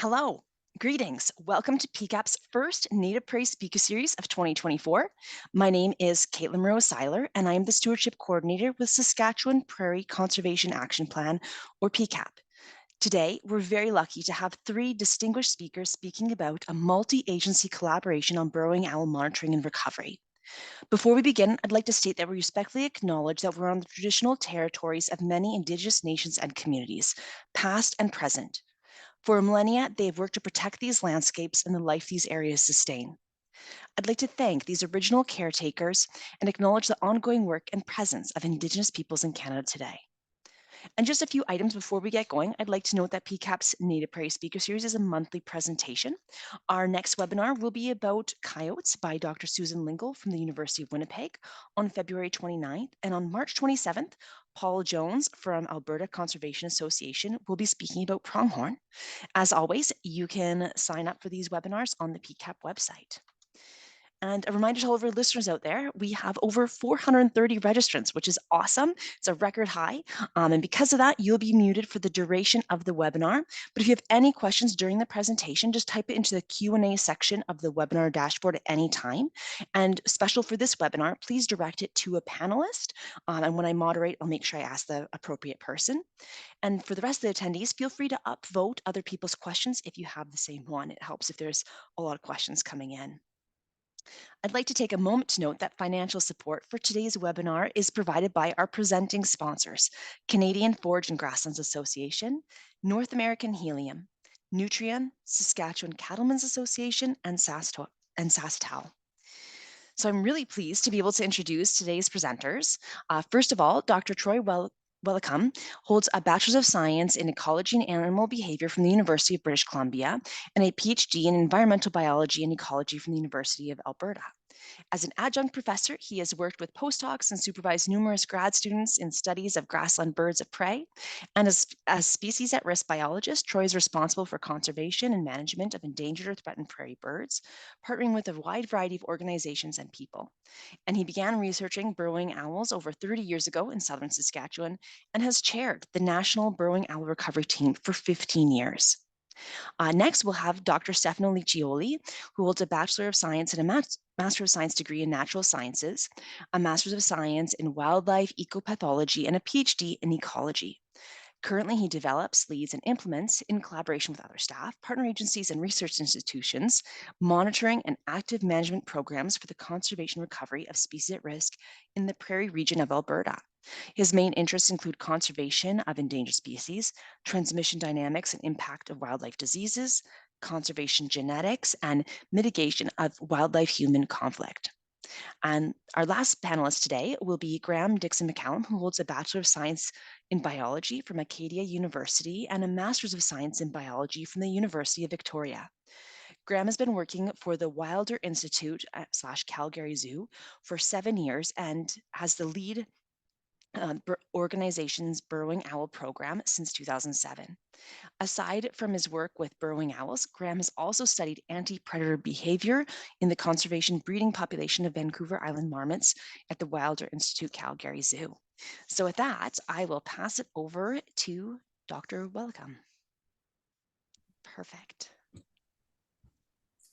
Hello, greetings. Welcome to PCAP's first Native Prairie Speaker Series of 2024. My name is Caitlin Rose-Seiler, and I am the Stewardship Coordinator with Saskatchewan Prairie Conservation Action Plan, or PCAP. Today, we're very lucky to have three distinguished speakers speaking about a multi-agency collaboration on burrowing owl monitoring and recovery. Before we begin, I'd like to state that we respectfully acknowledge that we're on the traditional territories of many Indigenous nations and communities, past and present. For millennia, they have worked to protect these landscapes and the life these areas sustain. I'd like to thank these original caretakers and acknowledge the ongoing work and presence of Indigenous peoples in Canada today. And just a few items before we get going, I'd like to note that PCAP's Native Prairie Speaker Series is a monthly presentation. Our next webinar will be about coyotes by Dr. Susan Lingle from the University of Winnipeg on February 29th. And on March 27th, Paul Jones from Alberta Conservation Association will be speaking about pronghorn. As always, you can sign up for these webinars on the PCAP website. And a reminder to all of our listeners out there, we have over 430 registrants, which is awesome. It's a record high. And because of that, you'll be muted for the duration of the webinar. But if you have any questions during the presentation, just type it into the Q&A section of the webinar dashboard at any time. And special for this webinar, please direct it to a panelist. And when I moderate, I'll make sure I ask the appropriate person. And for the rest of the attendees, feel free to upvote other people's questions if you have the same one. It helps if there's a lot of questions coming in. I'd like to take a moment to note that financial support for today's webinar is provided by our presenting sponsors, Canadian Forage and Grasslands Association, North American Helium, Nutrien, Saskatchewan Cattlemen's Association, and SaskTel. So I'm really pleased to be able to introduce today's presenters. First of all, Dr. Troy Wellicome holds a Bachelor's of Science in Ecology and Animal Behaviour from the University of British Columbia and a PhD in Environmental Biology and Ecology from the University of Alberta. As an adjunct professor, he has worked with postdocs and supervised numerous grad students in studies of grassland birds of prey. And as species at risk biologist, Troy is responsible for conservation and management of endangered or threatened prairie birds, partnering with a wide variety of organizations and people. And he began researching burrowing owls over 30 years ago in southern Saskatchewan and has chaired the National Burrowing Owl Recovery Team for 15 years. Next, we'll have Dr. Stefano Liccioli, who holds a Bachelor of Science and a Master of Science degree in Natural Sciences, a Master's of Science in Wildlife Ecopathology, and a PhD in Ecology. Currently, he develops, leads, and implements, in collaboration with other staff, partner agencies, and research institutions, monitoring and active management programs for the conservation and recovery of species at risk in the prairie region of Alberta. His main interests include conservation of endangered species, transmission dynamics and impact of wildlife diseases, conservation genetics, and mitigation of wildlife-human conflict. And our last panelist today will be Graham Dixon-MacCallum, who holds a Bachelor of Science in Biology from Acadia University and a Master's of Science in Biology from the University of Victoria. Graham has been working for the Wilder Institute / Calgary Zoo for 7 years and has the lead organization's Burrowing Owl program since 2007. Aside from his work with burrowing owls, Graham has also studied anti-predator behavior in the conservation breeding population of Vancouver Island marmots at the Wilder Institute Calgary Zoo. So with that, I will pass it over to Dr. Wellicome. Perfect.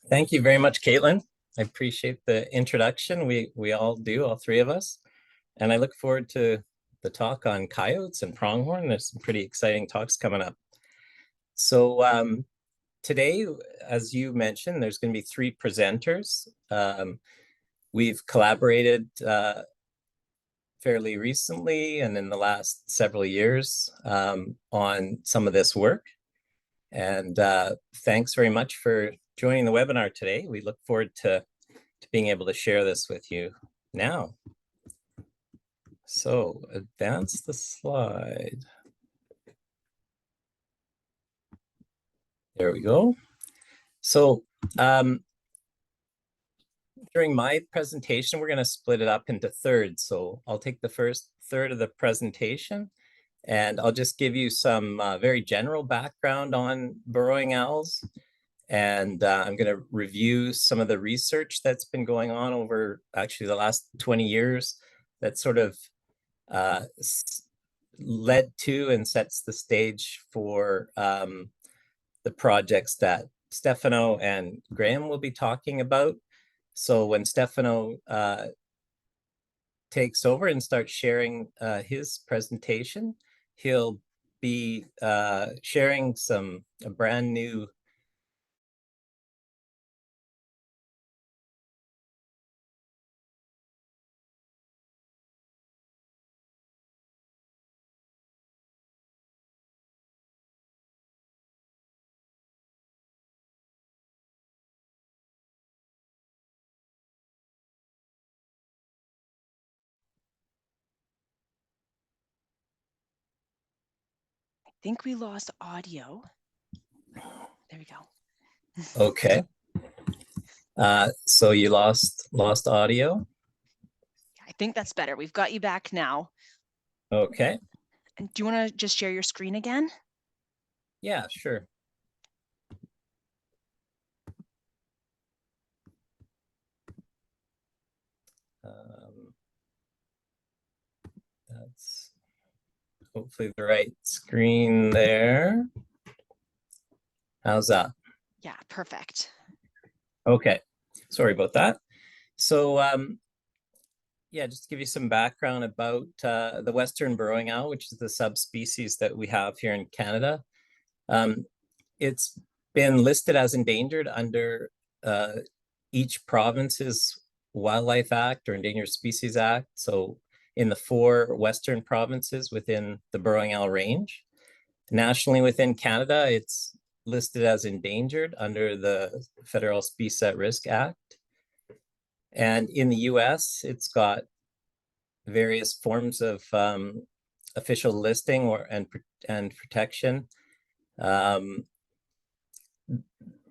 Thank you very much, Caitlin. I appreciate the introduction. We all do, all three of us. And I look forward to the talk on coyotes and pronghorn. There's some pretty exciting talks coming up. So today, as you mentioned, there's going to be three presenters. We've collaborated fairly recently and in the last several years on some of this work. And thanks very much for joining the webinar today. We look forward to being able to share this with you now. So advance the slide. There we go. So during my presentation, we're going to split it up into thirds. So I'll take the first third of the presentation, and I'll just give you some very general background on burrowing owls. And I'm going to review some of the research that's been going on over actually the last 20 years that sort of led to and sets the stage for the projects that Stefano and Graham will be talking about. So when Stefano takes over and starts sharing his presentation, he'll be sharing a brand new I think we lost audio. There we go. Okay. So you lost audio. I think that's better. We've got you back now. Okay. And do you want to just share your screen again? Yeah, sure. That's hopefully the right screen there. How's that? Yeah, perfect. Okay, sorry about that. So yeah, just to give you some background about the Western Burrowing Owl, which is the subspecies that we have here in Canada. It's been listed as endangered under each province's Wildlife Act or Endangered Species Act. So in the 4 Western provinces within the Burrowing Owl range. Nationally within Canada, it's listed as endangered under the Federal Species At Risk Act. And in the US, it's got various forms of official listing and protection.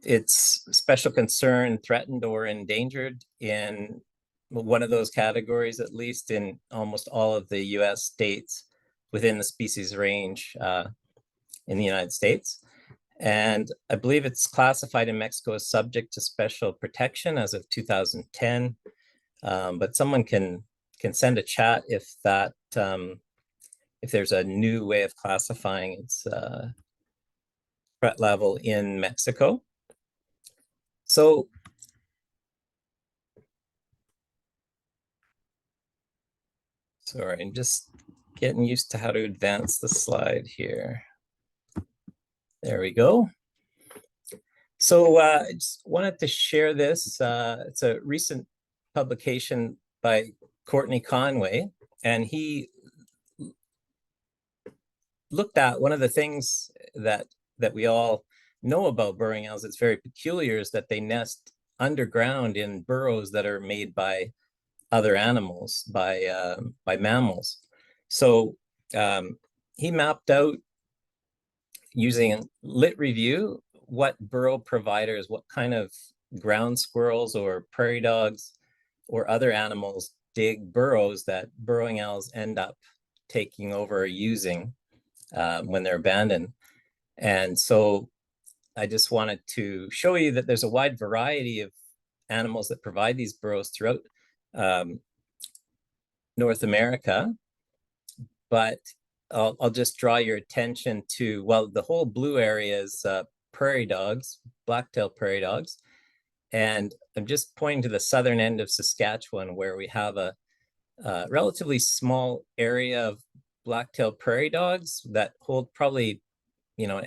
It's special concern, threatened, or endangered in one of those categories, at least in almost all of the US states within the species range in the United States. And I believe it's classified in Mexico as subject to special protection as of 2010. But someone can send a chat if that if there's a new way of classifying its threat level in Mexico. So sorry, I'm just getting used to how to advance the slide here. There we go. So I just wanted to share this. It's a recent publication by Courtney Conway, and he looked at one of the things that we all know about burrowing owls that's very peculiar is that they nest underground in burrows that are made by other animals, by mammals. So he mapped out using lit review what burrow providers, what kind of ground squirrels or prairie dogs or other animals dig burrows that burrowing owls end up taking over or using when they're abandoned. And so I just wanted to show you that there's a wide variety of animals that provide these burrows throughout North America. But I'll just draw your attention to, well, the whole blue area is prairie dogs, black-tailed prairie dogs. And I'm just pointing to the southern end of Saskatchewan where we have a relatively small area of black-tailed prairie dogs that hold probably,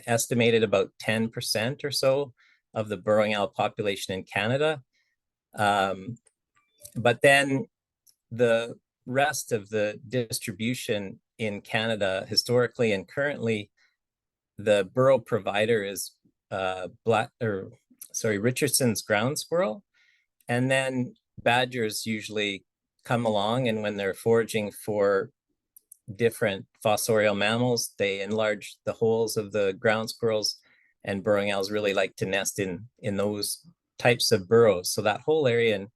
estimated about 10% or so of the burrowing owl population in Canada. But then the rest of the distribution in Canada historically and currently, the burrow provider is Richardson's ground squirrel. And then badgers usually come along, and when they're foraging for different fossorial mammals, they enlarge the holes of the ground squirrels, and burrowing owls really like to nest in those types of burrows. So that whole area in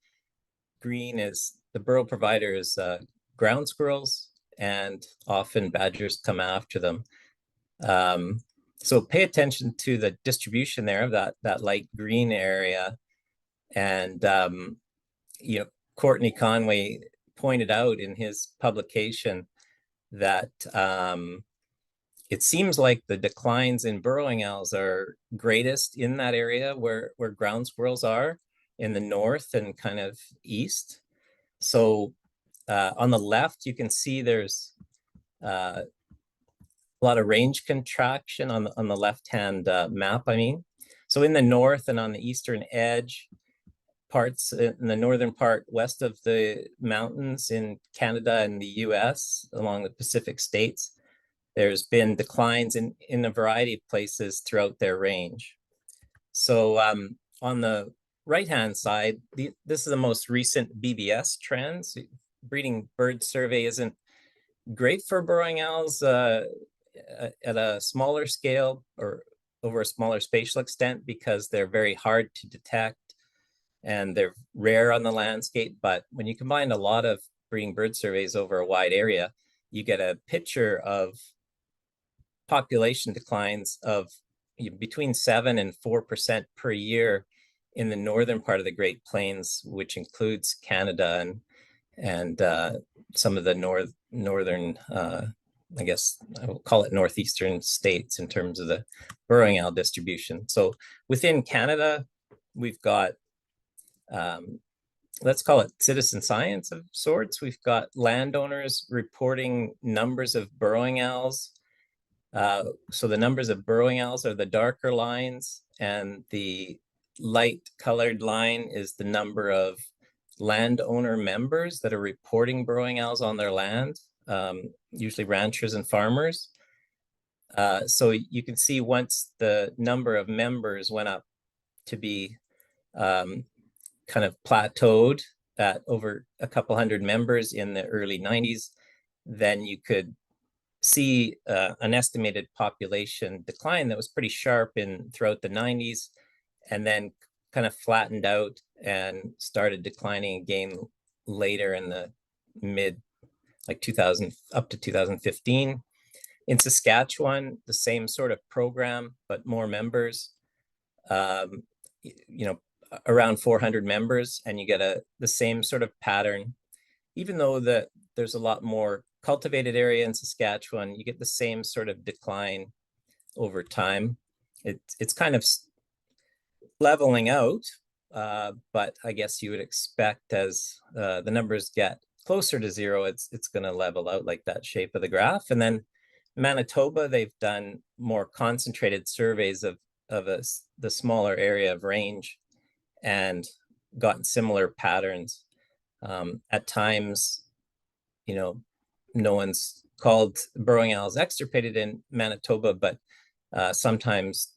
green is the burrow provider is ground squirrels, and often badgers come after them. So pay attention to the distribution there of that light green area. And Courtney Conway pointed out in his publication that it seems like the declines in burrowing owls are greatest in that area where ground squirrels are in the north and kind of east. So on the left, you can see there's a lot of range contraction on the left-hand map, I mean. So in the north and on the eastern edge, parts in the northern part west of the mountains in Canada and the US along the Pacific states, there's been declines in a variety of places throughout their range. So on the right-hand side, this is the most recent BBS trends. Breeding bird survey isn't great for burrowing owls at a smaller scale or over a smaller spatial extent because they're very hard to detect and they're rare on the landscape. But when you combine a lot of breeding bird surveys over a wide area, you get a picture of population declines of between 7 and 4% per year in the northern part of the Great Plains, which includes Canada and some of the northern, I guess I will call it northeastern states in terms of the burrowing owl distribution. So within Canada, we've got, let's call it citizen science of sorts. We've got landowners reporting numbers of burrowing owls. So the numbers of burrowing owls are the darker lines, and the light colored line is the number of landowner members that are reporting burrowing owls on their land, usually ranchers and farmers. So you can see once the number of members went up to be kind of plateaued at over a couple hundred members in the early 90s, then you could see an estimated population decline that was pretty sharp throughout the 90s and then kind of flattened out and started declining again later in the mid like 2000 up to 2015. In Saskatchewan, the same sort of program, but more members, around 400 members, and you get the same sort of pattern. Even though there's a lot more cultivated area in Saskatchewan, you get the same sort of decline over time. It's kind of leveling out, but I guess you would expect as the numbers get closer to zero, it's going to level out like that shape of the graph. And then Manitoba, they've done more concentrated surveys of the smaller area of range and gotten similar patterns. At times, no one's called burrowing owls extirpated in Manitoba, but sometimes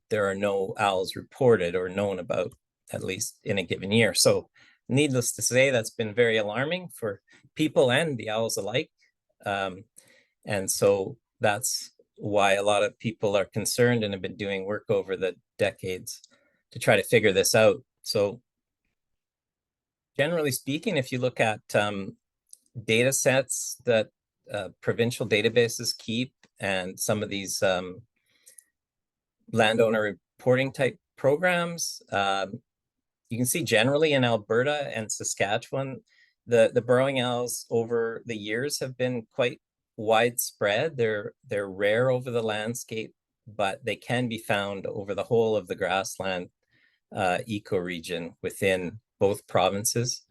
there are no owls reported or known about, at least in a given year. So needless to say, that's been very alarming for people and the owls alike. And so that's why a lot of people are concerned and have been doing work over the decades to try to figure this out. So generally speaking, if you look at data sets that provincial databases keep and some of these landowner reporting type programs, you can see generally in Alberta and Saskatchewan, the burrowing owls over the years have been quite widespread. They're rare over the landscape, but they can be found over the whole of the grassland ecoregion within both provinces.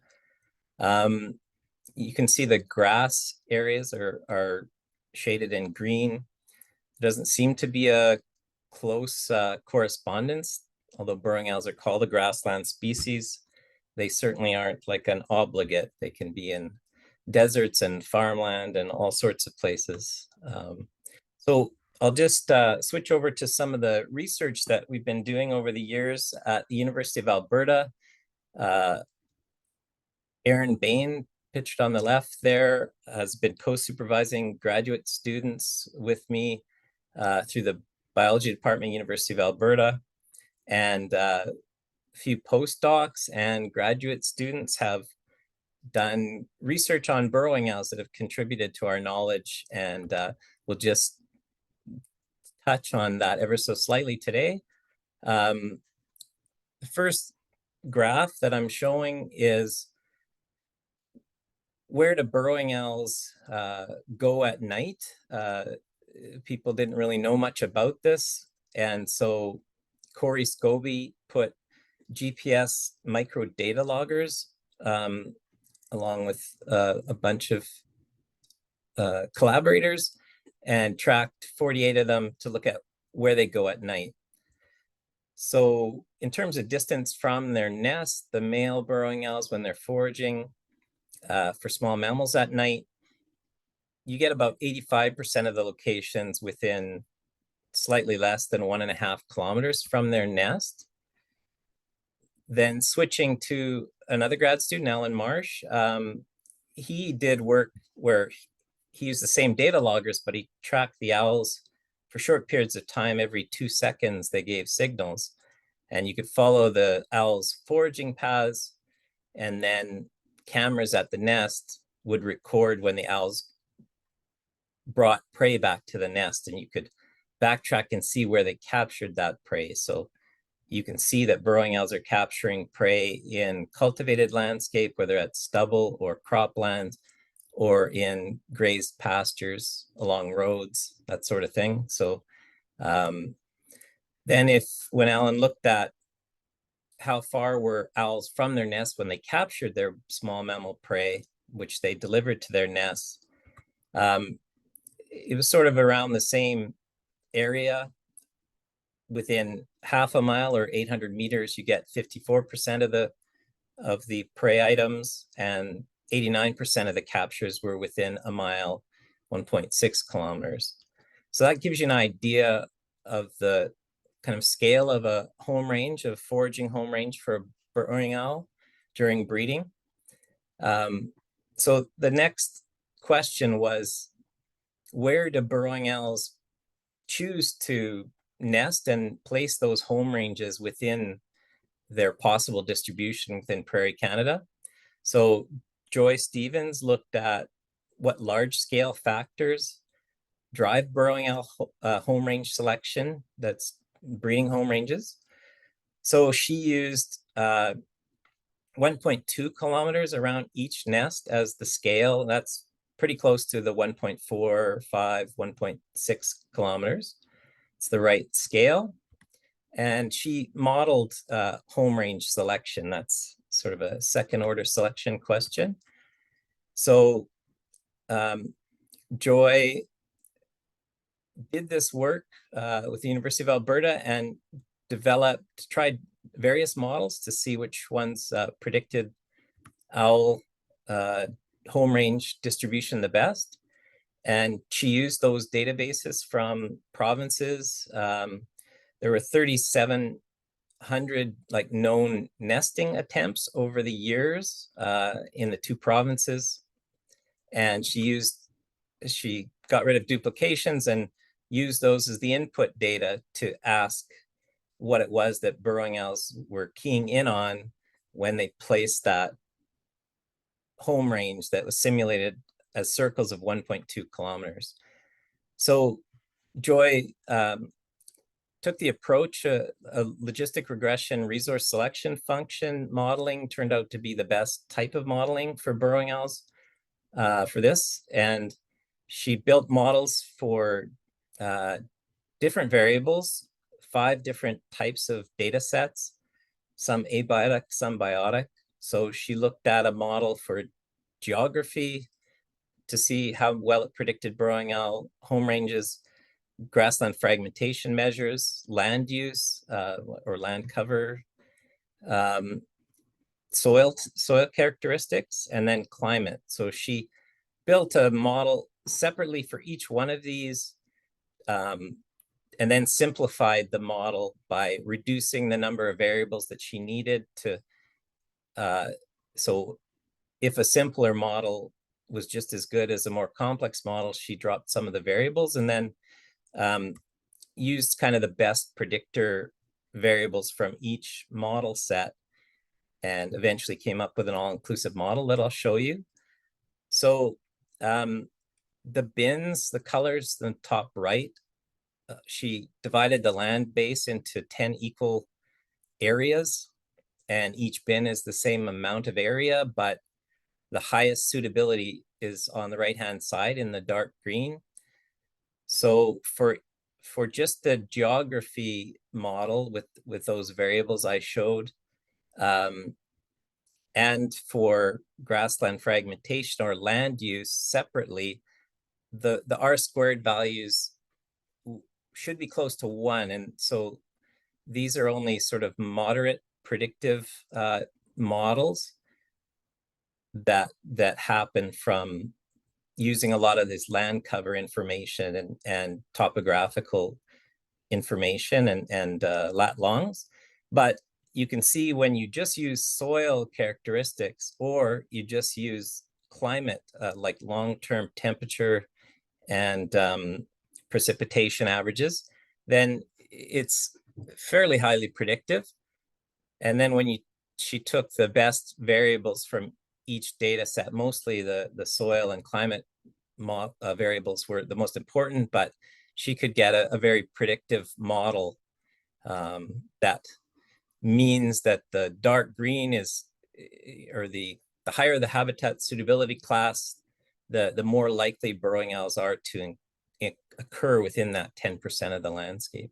You can see the grass areas are shaded in green. There doesn't seem to be a close correspondence, although burrowing owls are called a grassland species. They certainly aren't like an obligate. They can be in deserts and farmland and all sorts of places. So I'll just switch over to some of the research that we've been doing over the years at the University of Alberta. Aaron Bain, pictured on the left there, has been co-supervising graduate students with me through the biology department, University of Alberta. And a few postdocs and graduate students have done research on burrowing owls that have contributed to our knowledge, and we'll just touch on that ever so slightly today. The first graph that I'm showing is where do burrowing owls go at night people didn't really know much about this. And so Corey Scobie put GPS micro data loggers along with a bunch of collaborators and tracked 48 of them to look at where they go at night. So in terms of distance from their nest, the male burrowing owls, when they're foraging for small mammals at night, you get about 85% of the locations within slightly less than 1.5 kilometers from their nest. Then switching to another grad student, Alan Marsh, he did work where he used the same data loggers, but he tracked the owls for short periods of time. Every 2 seconds, they gave signals. And you could follow the owls' foraging paths, and then cameras at the nest would record when the owls brought prey back to the nest, and you could backtrack and see where they captured that prey. So you can see that burrowing owls are capturing prey in cultivated landscape, whether it's stubble or cropland, or in grazed pastures along roads, that sort of thing. So then when Alan looked at how far were owls from their nest when they captured their small mammal prey, which they delivered to their nests, it was sort of around the same area. Within half a mile or 800 meters, you get 54% of the prey items, and 89% of the captures were within a mile, 1.6 kilometers. So that gives you an idea of the kind of scale of a home range, of foraging home range for a burrowing owl during breeding. So the next question was, where do burrowing owls choose to nest and place those home ranges within their possible distribution within Prairie Canada? So Joy Stevens looked at what large-scale factors drive burrowing owl home range selection, that's breeding home ranges. So she used 1.2 kilometers around each nest as the scale. That's pretty close to the 1.45, 1.6 kilometers. It's the right scale. And she modeled home range selection. That's sort of a second order selection question. So Joy did this work with the University of Alberta and tried various models to see which ones predicted owl home range distribution the best. And she used those databases from provinces. There were 3,700 like known nesting attempts over the years in the 2 provinces. And she got rid of duplications and used those as the input data to ask what it was that burrowing owls were keying in on when they placed that home range that was simulated as circles of 1.2 kilometers. So Joy took the approach, a logistic regression resource selection function modeling turned out to be the best type of modeling for burrowing owls for this. And she built models for different variables, 5 different types of data sets, some abiotic, some biotic. So she looked at a model for geography to see how well it predicted burrowing owl home ranges, grassland fragmentation measures, land use or land cover, soil characteristics, and then climate. So she built a model separately for each one of these, and then simplified the model by reducing the number of variables that she needed to. So if a simpler model was just as good as a more complex model, she dropped some of the variables and then used kind of the best predictor variables from each model set, and eventually came up with an all-inclusive model that I'll show you. So the bins, the colors, the top right, she divided the land base into 10 equal areas, and each bin is the same amount of area, but the highest suitability is on the right-hand side in the dark green. So for just the geography model with those variables I showed, and for grassland fragmentation or land use separately, the R² values should be close to 1. And so these are only sort of moderate predictive models that happen from using a lot of this land cover information and topographical information and lat longs. But you can see when you just use soil characteristics or you just use climate, like long-term temperature and precipitation averages, then it's fairly highly predictive. And then when she took the best variables from each data set, mostly the soil and climate variables were the most important, but she could get a very predictive model that means that the dark green is, or the higher the habitat suitability class, the more likely burrowing owls are to occur within that 10% of the landscape.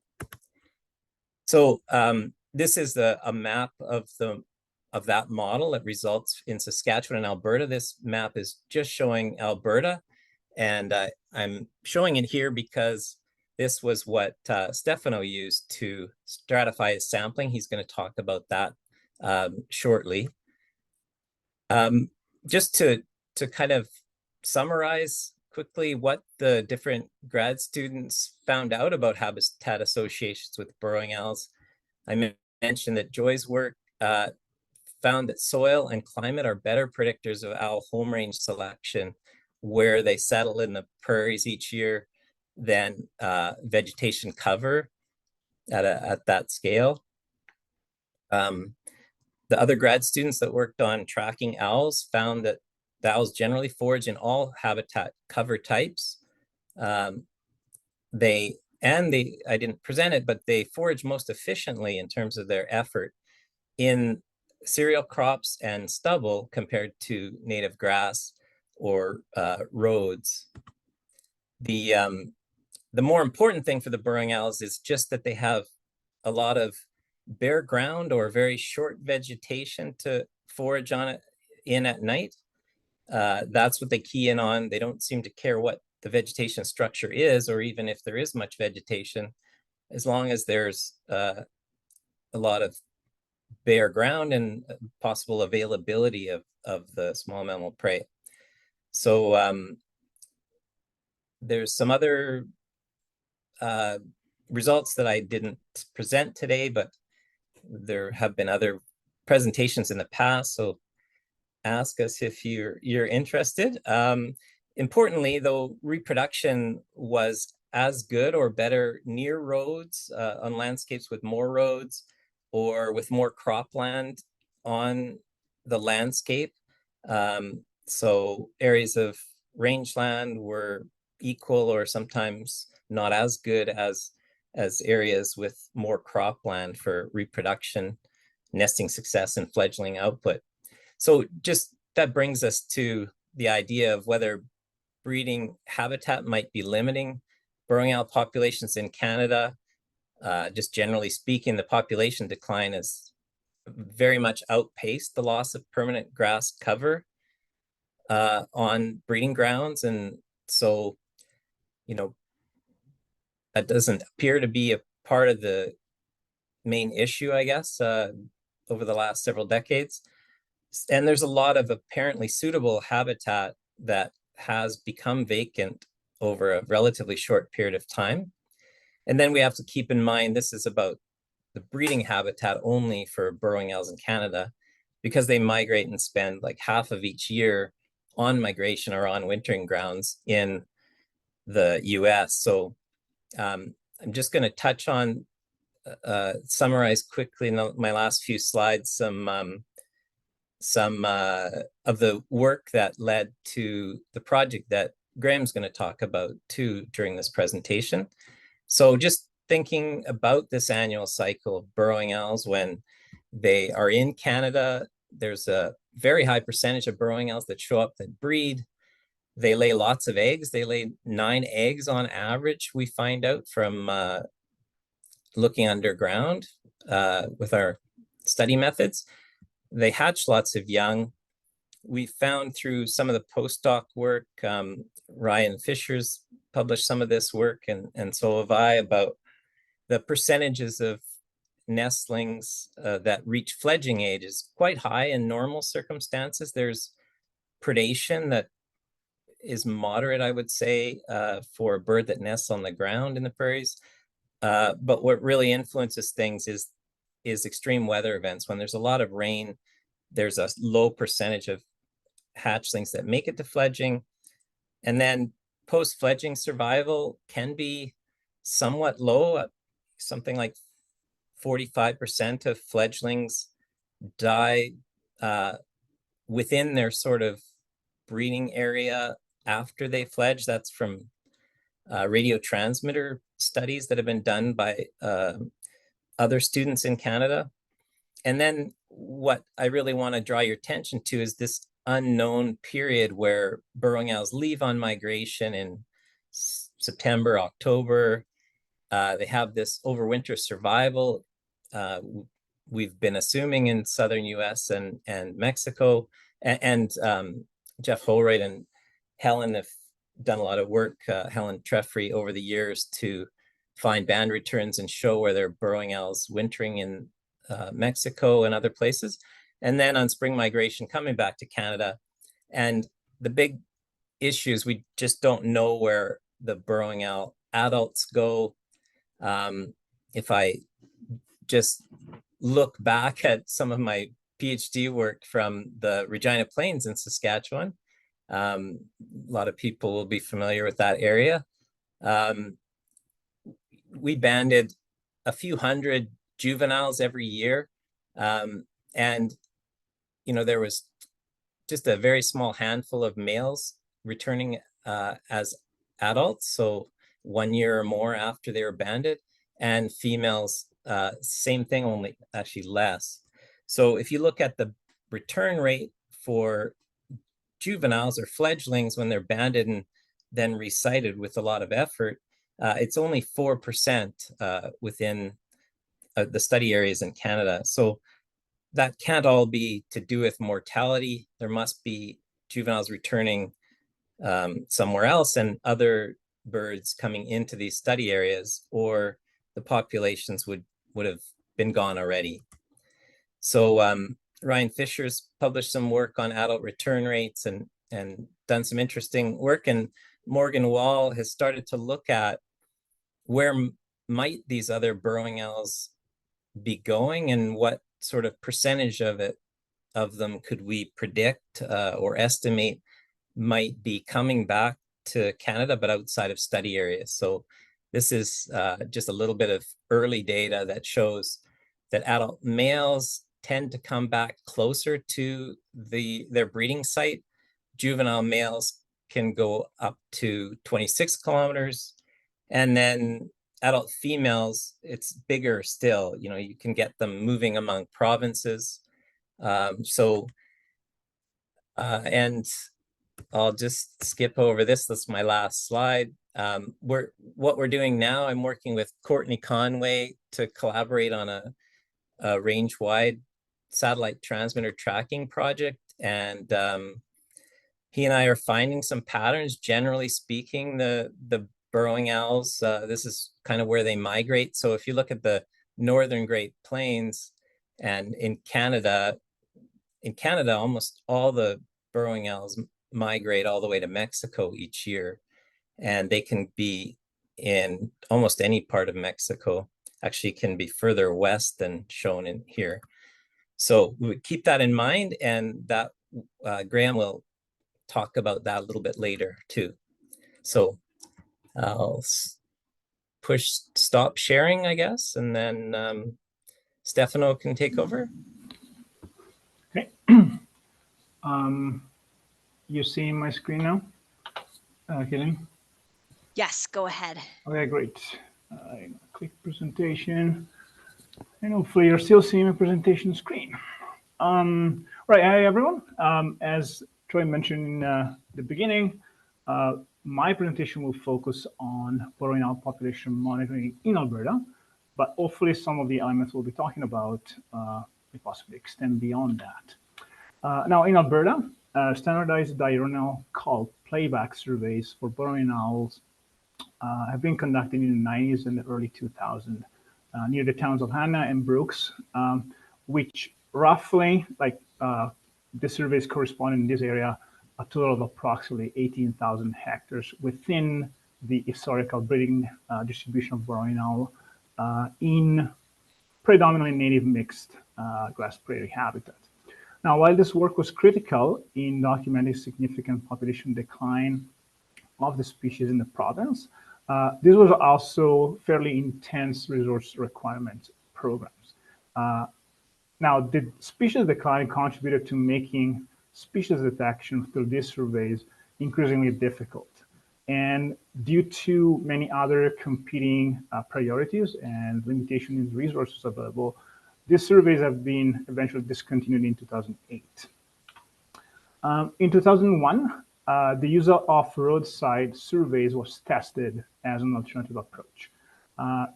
So this is a map of that model that results in Saskatchewan and Alberta. This map is just showing Alberta, and I'm showing it here because this was what Stefano used to stratify his sampling. He's going to talk about that shortly. Just to kind of summarize quickly what the different grad students found out about habitat associations with burrowing owls. I mentioned that Joy's work found that soil and climate are better predictors of owl home range selection where they settle in the prairies each year than vegetation cover at that scale. The other grad students that worked on tracking owls found that the owls generally forage in all habitat cover types. I didn't present it, but they forage most efficiently in terms of their effort in cereal crops and stubble compared to native grass or roads. The more important thing for the burrowing owls is just that they have a lot of bare ground or very short vegetation to forage on in at night. That's what they key in on. They don't seem to care what the vegetation structure is, or even if there is much vegetation, as long as there's a lot of bare ground and possible availability of the small mammal prey. So there's some other results that I didn't present today, but there have been other presentations in the past, so ask us if you're interested. Importantly, though, reproduction was as good or better near roads, on landscapes with more roads, or with more cropland on the landscape. So areas of rangeland were equal or sometimes not as good as areas with more cropland for reproduction, nesting success, and fledgling output. So just that brings us to the idea of whether breeding habitat might be limiting burrowing owl populations in Canada. Just generally speaking, the population decline has very much outpaced the loss of permanent grass cover on breeding grounds. And so, that doesn't appear to be a part of the main issue, I guess, over the last several decades. And there's a lot of apparently suitable habitat that has become vacant over a relatively short period of time. And then we have to keep in mind, this is about the breeding habitat only for burrowing owls in Canada, because they migrate and spend like half of each year on migration or on wintering grounds in the US. So I'm just going to touch on, summarize quickly in my last few slides, some of the work that led to the project that Graham's going to talk about too during this presentation. So just thinking about this annual cycle of burrowing owls when they are in Canada, there's a very high percentage of burrowing owls that show up that breed. They lay lots of eggs. They lay 9 eggs on average, we find out from looking underground with our study methods. They hatch lots of young. We found through some of the postdoc work, Ryan Fisher's published some of this work, and so have I, about the percentages of nestlings that reach fledging age is quite high in normal circumstances. There's predation that is moderate, I would say, for a bird that nests on the ground in the prairies. But what really influences things is extreme weather events. When there's a lot of rain, there's a low percentage of hatchlings that make it to fledging. And then post-fledging survival can be somewhat low. Something like 45% of fledglings die within their sort of breeding area after they fledge. That's from radio transmitter studies that have been done by other students in Canada. And then what I really want to draw your attention to is this unknown period where burrowing owls leave on migration in September, October. They have this overwinter survival. We've been assuming in southern US and Mexico, and Jeff Holroyd and Helen have done a lot of work, Helen Treffry, over the years to find band returns and show where there are burrowing owls wintering in Mexico and other places. And then on spring migration, coming back to Canada. And the big issue is we just don't know where the burrowing owl adults go. If I just look back at some of my PhD work from the Regina Plains in Saskatchewan, a lot of people will be familiar with that area. We banded a few hundred juveniles every year. And, you know, there was just a very small handful of males returning as adults, so 1 year or more after they were banded, and females, same thing, only actually less. So if you look at the return rate for juveniles or fledglings when they're banded and then resighted with a lot of effort, it's only 4% within the study areas in Canada. So that can't all be to do with mortality. There must be juveniles returning somewhere else and other birds coming into these study areas, or the populations would have been gone already. So Ryan Fisher's published some work on adult return rates and done some interesting work, and Morgan Wall has started to look at where might these other burrowing owls be going, and what sort of percentage of them could we predict or estimate might be coming back to Canada, but outside of study areas. So this is just a little bit of early data that shows that adult males tend to come back closer to their breeding site. Juvenile males can go up to 26 kilometers. And then adult females, it's bigger still. You know, you can get them moving among provinces. And I'll just skip over this. That's my last slide. What we're doing now, I'm working with Courtney Conway to collaborate on a range-wide satellite transmitter tracking project. And he and I are finding some patterns. Generally speaking, the burrowing owls, this is kind of where they migrate. So if you look at the northern Great Plains, and in Canada, almost all the burrowing owls migrate all the way to Mexico each year. And they can be in almost any part of Mexico. Actually can be further west than shown in here. So we would keep that in mind, and that Graham will talk about that a little bit later too. So I'll push stop sharing, I guess, and then Stefano can take over. Okay. You see my screen now, Helen? Yes, go ahead. Okay, great. Click presentation, and hopefully you're still seeing my presentation screen. Right, hi everyone. As Troy mentioned in the beginning, My presentation will focus on burrowing owl population monitoring in Alberta, but hopefully some of the elements we'll be talking about may possibly extend beyond that. Now in Alberta, standardized diurnal call playback surveys for burrowing owls have been conducted in the 90s and the early 2000s near the towns of Hanna and Brooks, which roughly, the surveys correspond in this area a total of approximately 18,000 hectares within the historical breeding distribution of burrowing owl in predominantly native mixed grass prairie habitat. Now, while this work was critical in documenting significant population decline of the species in the province, this was also fairly intense resource requirement programs. Now, the species decline contributed to making species detection through these surveys increasingly difficult. And due to many other competing priorities and limitations in resources available, these surveys have been eventually discontinued in 2008. In 2001, the use of roadside surveys was tested as an alternative approach.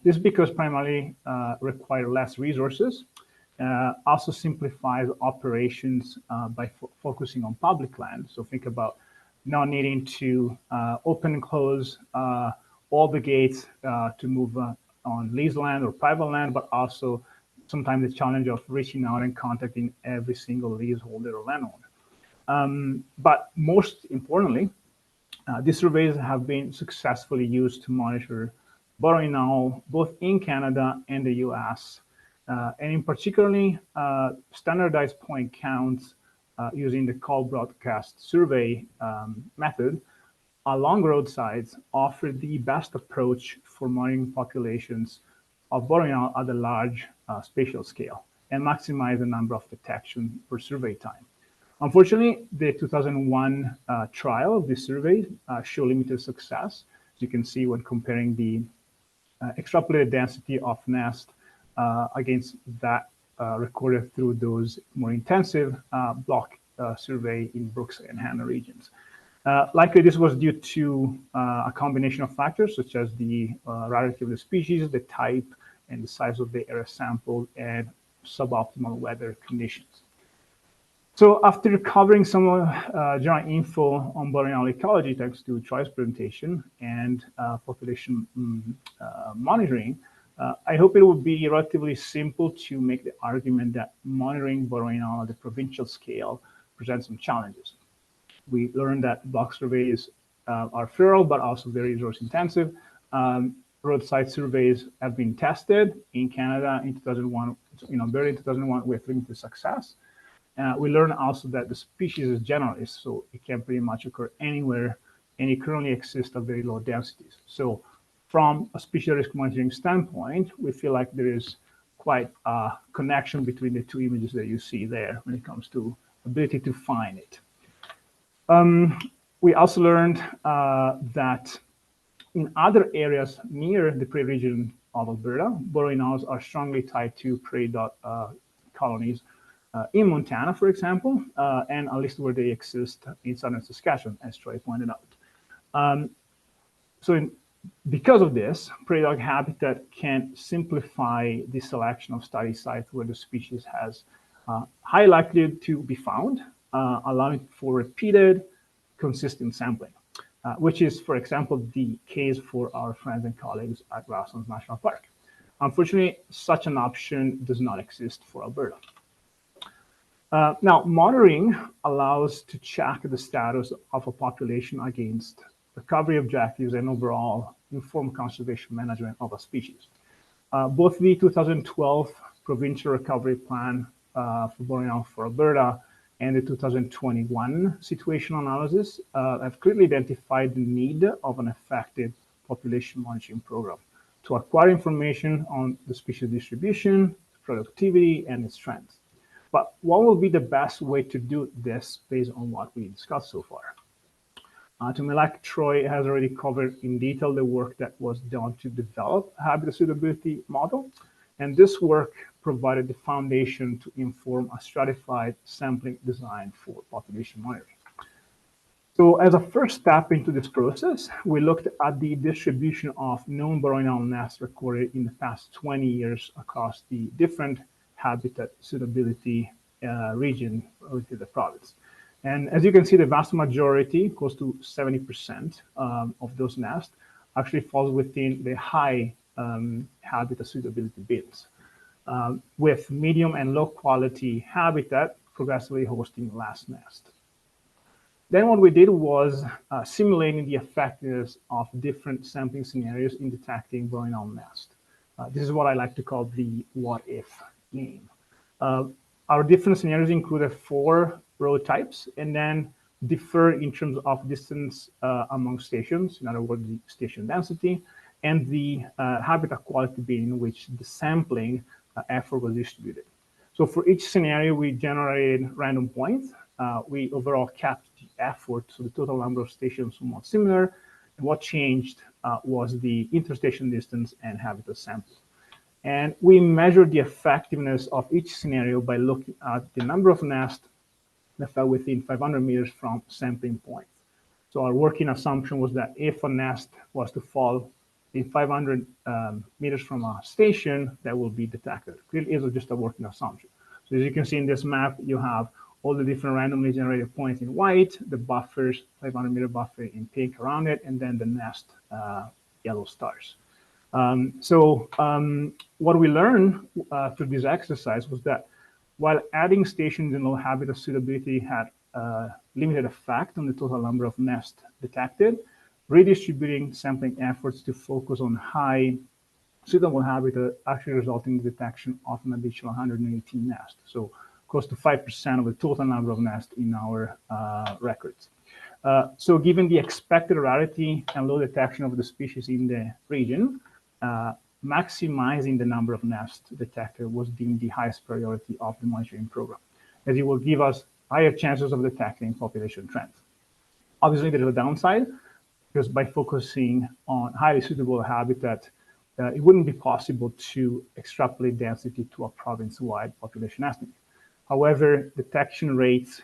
This because primarily require less resources, also simplifies operations by focusing on public land. So think about not needing to open and close all the gates to move on leased land or private land, but also sometimes the challenge of reaching out and contacting every single leaseholder or landowner. But most importantly, these surveys have been successfully used to monitor burrowing owl both in Canada and the US, and in particularly standardized point counts using the call broadcast survey method along roadsides offer the best approach for monitoring populations of burrowing owl at a large spatial scale and maximize the number of detection per survey time. Unfortunately, the 2001 trial of this survey showed limited success. As you can see when comparing the extrapolated density of nest against that recorded through those more intensive block survey in Brooks and Hanna regions. Likely this was due to a combination of factors such as the rarity of the species, the type, and the size of the area sampled, and suboptimal weather conditions. So after covering some general info on burrowing owl ecology thanks to Troy's presentation and population monitoring, I hope it will be relatively simple to make the argument that monitoring burrowing owl at the provincial scale presents some challenges. We learned that block surveys are feral, but also very resource intensive. Roadside surveys have been tested in Canada in 2001, in Alberta in 2001 with limited success. We learned also that the species is generalist, so it can pretty much occur anywhere, and it currently exists at very low densities. So from a species risk monitoring standpoint, we feel like there is quite a connection between the two images that you see there when it comes to ability to find it. We also learned that in other areas near the prairie region of Alberta, burrowing owls are strongly tied to prairie dog colonies in Montana, for example, and at least where they exist in southern Saskatchewan, as Troy pointed out. Because of this, prairie dog habitat can simplify the selection of study sites where the species has high likelihood to be found, allowing for repeated, consistent sampling, which is, for example, the case for our friends and colleagues at Grasslands National Park. Unfortunately, such an option does not exist for Alberta. Now, monitoring allows to check the status of a population against recovery objectives and overall informed conservation management of a species. Both the 2012 Provincial Recovery Plan for burrowing owl for Alberta and the 2021 situational analysis have clearly identified the need of an effective population monitoring program to acquire information on the species distribution, productivity, and its trends. But what will be the best way to do this based on what we discussed so far? To me, like Troy has already covered in detail the work that was done to develop a habitat suitability model. And this work provided the foundation to inform a stratified sampling design for population monitoring. So as a first step into this process, we looked at the distribution of known burrowing owl nests recorded in the past 20 years across the different habitat suitability region within the province. And as you can see, the vast majority, close to 70% of those nests, actually falls within the high habitat suitability bins, with medium and low quality habitat progressively hosting less nests. Then what we did was simulating the effectiveness of different sampling scenarios in detecting burrowing owl nest. This is what I like to call the what if game. Our different scenarios included 4 row types and then differ in terms of distance among stations, in other words, the station density, and the habitat quality bin in which the sampling effort was distributed. So for each scenario, we generated random points. We overall kept the effort, so the total number of stations somewhat similar. And what changed was the interstation distance and habitat sample. And we measured the effectiveness of each scenario by looking at the number of nests that fell within 500 meters from sampling point. So our working assumption was that if a nest was to fall in 500 meters from a station, that will be detected. Clearly, it was just a working assumption. So as you can see in this map, you have all the different randomly generated points in white, the buffers, 500-meter buffer in pink around it, and then the nest yellow stars. What we learned through this exercise was that while adding stations in low habitat suitability had limited effect on the total number of nests detected, redistributing sampling efforts to focus on high suitable habitat actually resulted in the detection of an additional 118 nests. So close to 5% of the total number of nests in our records. So given the expected rarity and low detection of the species in the region, maximizing the number of nests detected was deemed the highest priority of the monitoring program, as it will give us higher chances of detecting population trends. Obviously, there is a downside, because by focusing on highly suitable habitat, it wouldn't be possible to extrapolate density to a province-wide population estimate. However, detection rates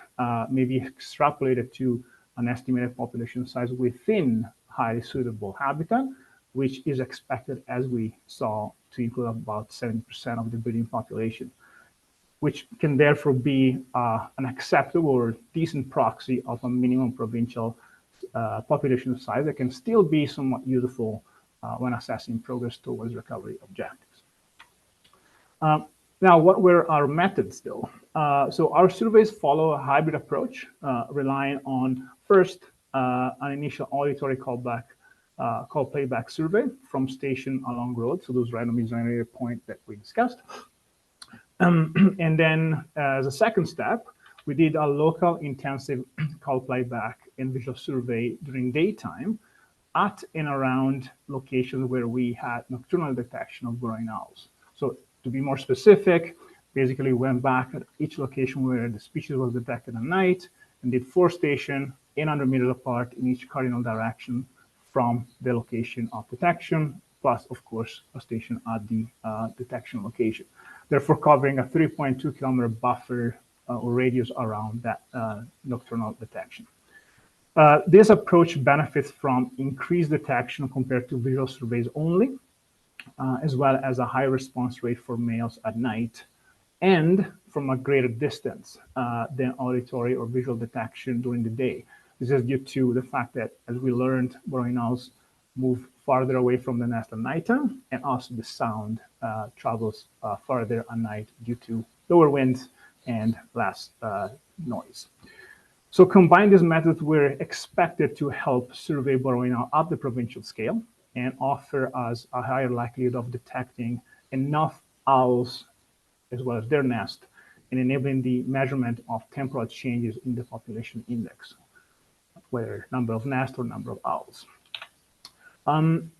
may be extrapolated to an estimated population size within highly suitable habitat, which is expected, as we saw, to include about 70% of the breeding population, which can therefore be an acceptable or decent proxy of a minimum provincial population size that can still be somewhat useful when assessing progress towards recovery objectives. Now, what were our methods, though? So our surveys follow a hybrid approach, relying on first an initial auditory callback, call playback survey from station along road, so those randomly generated points that we discussed. And then as a second step, we did a local intensive call playback and visual survey during daytime at and around locations where we had nocturnal detection of burrowing owls. So to be more specific, basically went back at each location where the species was detected at night and did 4 stations 800 meters apart in each cardinal direction from the location of detection, plus, of course, a station at the detection location, therefore covering a 3.2 kilometer buffer or radius around that nocturnal detection. This approach benefits from increased detection compared to visual surveys only, as well as a high response rate for males at night, and from a greater distance than auditory or visual detection during the day. This is due to the fact that, as we learned, burrowing owls move farther away from the nest at nighttime, and also the sound travels farther at night due to lower winds and less noise. So combined, these methods were expected to help survey burrowing owl at the provincial scale and offer us a higher likelihood of detecting enough owls as well as their nest and enabling the measurement of temporal changes in the population index, whether number of nests or number of owls.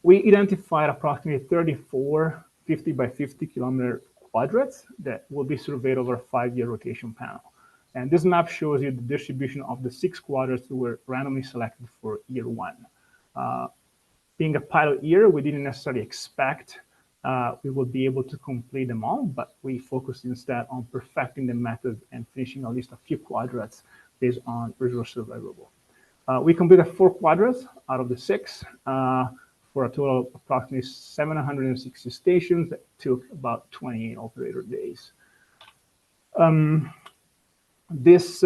We identified approximately 34 50 by 50 kilometer quadrats that will be surveyed over a 5-year rotation panel. And this map shows you the distribution of the 6 quadrants that were randomly selected for year 1. Being a pilot year, we didn't necessarily expect we would be able to complete them all, but we focused instead on perfecting the method and finishing at least a few quadrants based on visual survivable. We completed 4 quadrants out of the 6 for a total of approximately 760 stations that took about 28 operator days. This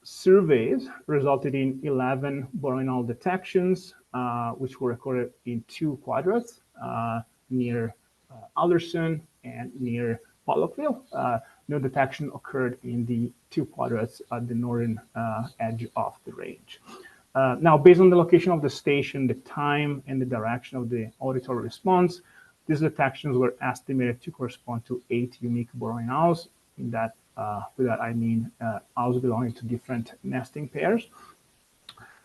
surveys resulted in 11 burrowing owl detections, which were recorded in 2 quadrants near Alderson and near Pollockville. No detection occurred in the 2 quadrants at the northern edge of the range. Now, based on the location of the station, the time, and the direction of the auditory response, these detections were estimated to correspond to 8 unique burrowing owls. In that, with that, I mean owls belonging to different nesting pairs.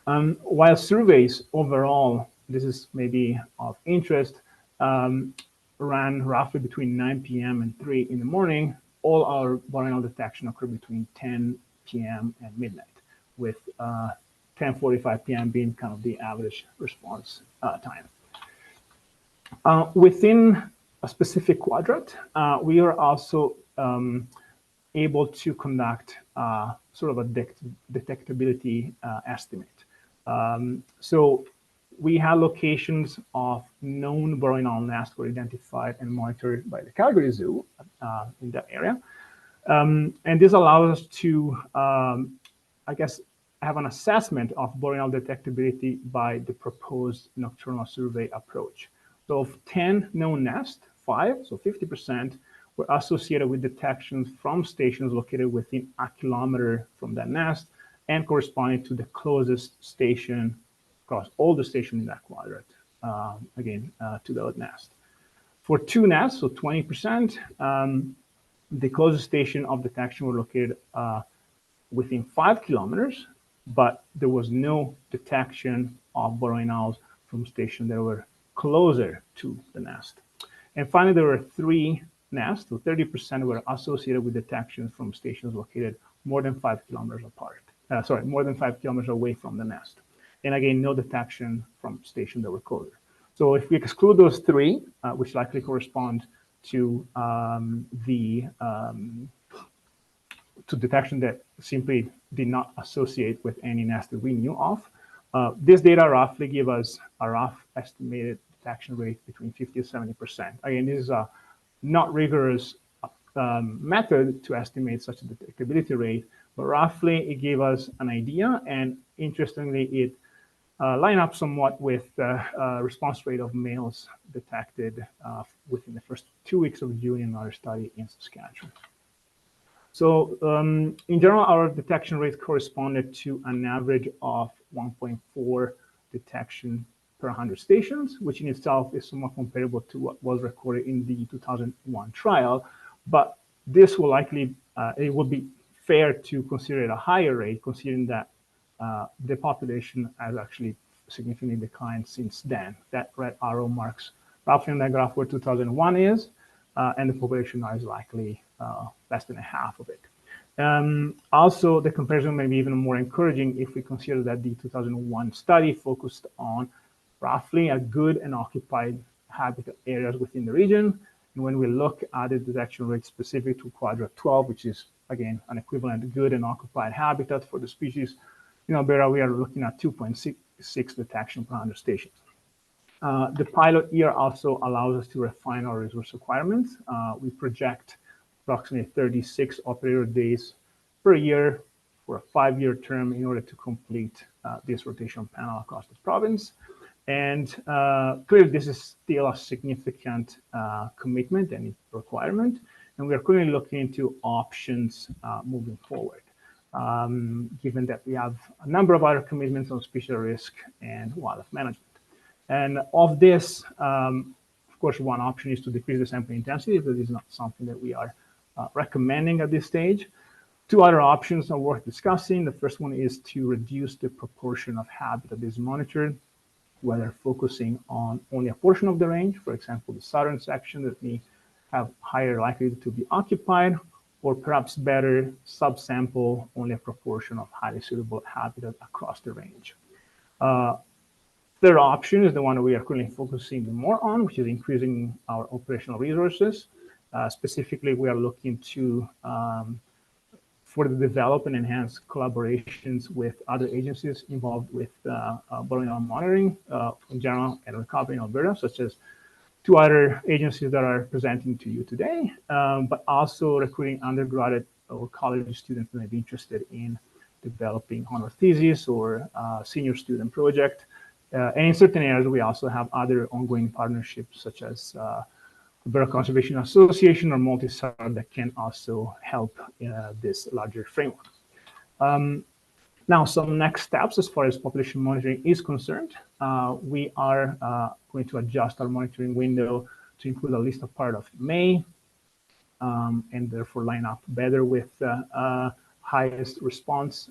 While surveys overall, this is maybe of interest, ran roughly between 9 p.m. and 3 in the morning, all our burrowing owl detection occurred between 10 p.m. and midnight, with 10:45 p.m. being kind of the average response time. Within a specific quadrant, we are also able to conduct sort of a detectability estimate. So we had locations of known burrowing owl nests were identified and monitored by the Calgary Zoo in that area. And this allows us to, I guess, have an assessment of burrowing owl detectability by the proposed nocturnal survey approach. So of 10 known nests, 5, so 50%, were associated with detections from stations located within a kilometer from that nest and corresponding to the closest station across all the stations in that quadrant, to the nest. For 2 nests, so 20%, the closest station of detection were located within 5 kilometers, but there was no detection of burrowing owls from stations that were closer to the nest. And finally, there were 3 nests, so 30% were associated with detections from stations located more than 5 kilometers apart. More than 5 kilometers away from the nest. And again, no detection from stations that were closer. So if we exclude those 3, which likely correspond to detection that simply did not associate with any nest that we knew of, this data roughly give us a rough estimated detection rate between 50 to 70%. Again, this is a not rigorous method to estimate such a detectability rate, but roughly it gave us an idea, and interestingly, it lined up somewhat with the response rate of males detected within the first 2 weeks of June in our study in Saskatchewan. So in general, our detection rate corresponded to an average of 1.4 detection per 100 stations, which in itself is somewhat comparable to what was recorded in the 2001 trial. But this will likely, it would be fair to consider it a higher rate, considering that the population has actually significantly declined since then. That red arrow marks roughly on that graph where 2001 is, and the population now is likely less than a half of it. Also, the comparison may be even more encouraging if we consider that the 2001 study focused on roughly a good and occupied habitat areas within the region. And when we look at the detection rate specific to quadrant 12, which is, again, an equivalent good and occupied habitat for the species, in Alberta, we are looking at 2.66 detection per 100 stations. The pilot year also allows us to refine our resource requirements. We project approximately 36 operator days per year for a 5-year term in order to complete this rotation panel across the province. And clearly, this is still a significant commitment and requirement. And we are currently looking into options moving forward, given that we have a number of other commitments on species at risk and wildlife management. And of this, of course, one option is to decrease the sampling intensity, but this is not something that we are recommending at this stage. 2 other options are worth discussing. The first one is to reduce the proportion of habitat that is monitored, whether focusing on only a portion of the range, for example, the southern section that may have higher likelihood to be occupied, or perhaps better subsample only a proportion of highly suitable habitat across the range. Third option is the one that we are currently focusing more on, which is increasing our operational resources. Specifically, we are looking to further develop and enhance collaborations with other agencies involved with burrowing owl monitoring in general and recovery in Alberta, such as 2 other agencies that are presenting to you today, but also recruiting undergraduate or college students that may be interested in developing honor thesis or senior student project. And in certain areas, we also have other ongoing partnerships, such as Alberta Conservation Association or multi-site that can also help this larger framework. Now, some next steps as far as population monitoring is concerned. We are going to adjust our monitoring window to include a list of part of May, and therefore line up better with highest response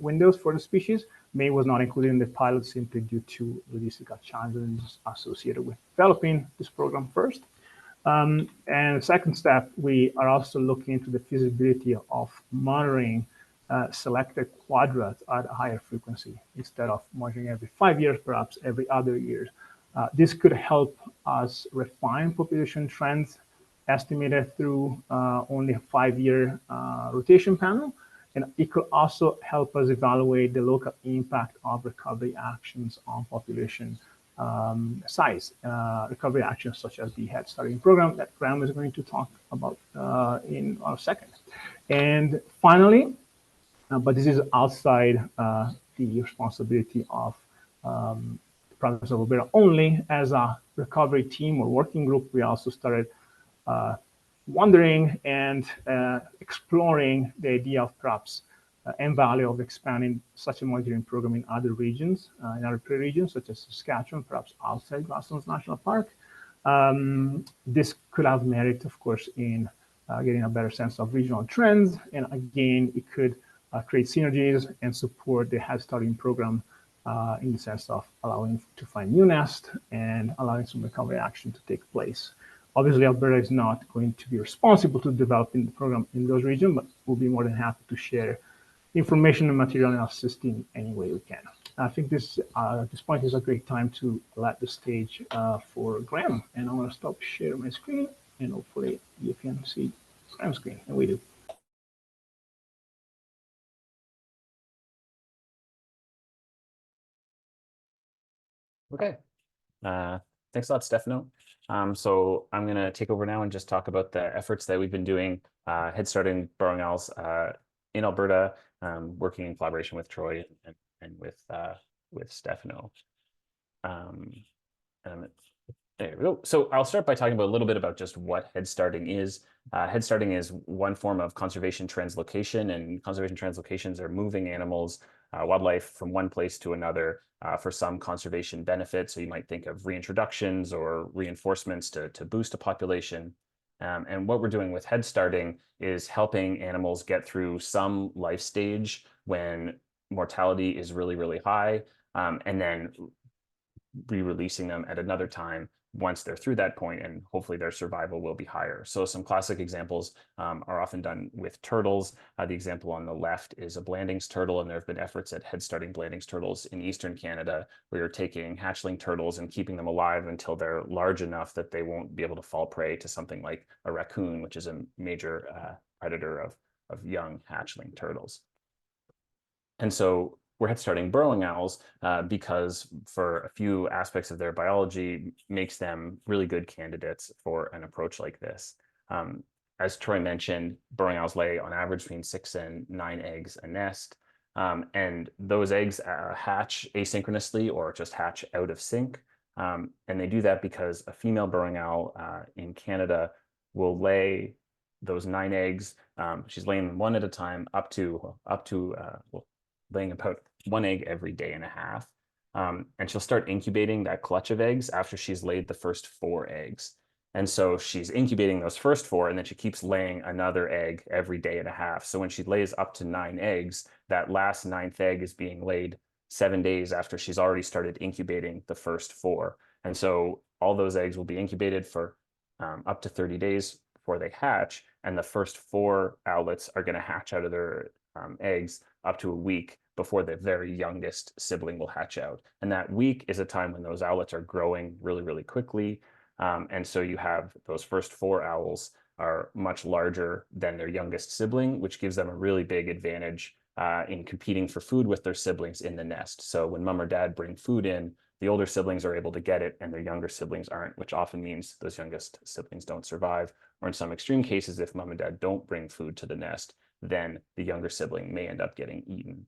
windows for the species. May was not included in the pilot simply due to logistical challenges associated with developing this program first. And the second step, we are also looking into the feasibility of monitoring selected quadrats at a higher frequency instead of monitoring every 5 years, perhaps every other year. This could help us refine population trends estimated through only a 5-year rotation panel. And it could also help us evaluate the local impact of recovery actions on population size. Recovery actions such as the Head Starting program that Graham is going to talk about in a second. And finally, but this is outside the responsibility of the province of Alberta only, as a recovery team or working group, we also started wondering and exploring the idea of perhaps and value of expanding such a monitoring program in other regions, in other prairie regions, such as Saskatchewan, perhaps outside Grasslands National Park. This could have merit, of course, in getting a better sense of regional trends. And again, it could create synergies and support the Head Starting program in the sense of allowing to find new nests and allowing some recovery action to take place. Obviously, Alberta is not going to be responsible to developing the program in those regions, but we'll be more than happy to share information and material and assist in any way we can. I think this point is a great time to let the stage for Graham. And I'm going to stop sharing my screen, and hopefully you can see Graham's screen, and we do. Okay. Thanks a lot, Stefano. So I'm going to take over now and just talk about the efforts that we've been doing, Head Starting Burrowing Owls in Alberta, working in collaboration with Troy and with Stefano. There we go. So I'll start by talking about a little bit about just what head starting is. Head starting is one form of conservation translocation, and conservation translocations are moving animals, wildlife from one place to another for some conservation benefits. So you might think of reintroductions or reinforcements to boost a population. And what we're doing with head starting is helping animals get through some life stage when mortality is really, really high, and then re-releasing them at another time once they're through that point, and hopefully their survival will be higher. So some classic examples are often done with turtles. The example on the left is a Blandings turtle, and there have been efforts at head starting Blandings turtles in Eastern Canada, where you're taking hatchling turtles and keeping them alive until they're large enough that they won't be able to fall prey to something like a raccoon, which is a major predator of young hatchling turtles. And so we're head starting burrowing owls because for a few aspects of their biology makes them really good candidates for an approach like this. As Troy mentioned, burrowing owls lay on average between 6 and 9 eggs a nest. And those eggs hatch asynchronously or just hatch out of sync. And they do that because a female burrowing owl in Canada will lay those 9 eggs. She's laying them one at a time up to laying about 1 egg every day and a half. And she'll start incubating that clutch of eggs after she's laid the first 4 eggs. And so she's incubating those first 4, and then she keeps laying another egg every day and a half. So when she lays up to 9 eggs, that last 9th egg is being laid 7 days after she's already started incubating the first 4. And so all those eggs will be incubated for up to 30 days before they hatch. And the first 4 owlets are going to hatch out of their eggs up to a week before the very youngest sibling will hatch out. And that week is a time when those owlets are growing really, really quickly. And so you have those first 4 owls are much larger than their youngest sibling, which gives them a really big advantage in competing for food with their siblings in the nest. So when mom or dad bring food in, the older siblings are able to get it and their younger siblings aren't, which often means those youngest siblings don't survive. Or in some extreme cases, if mom and dad don't bring food to the nest, then the younger sibling may end up getting eaten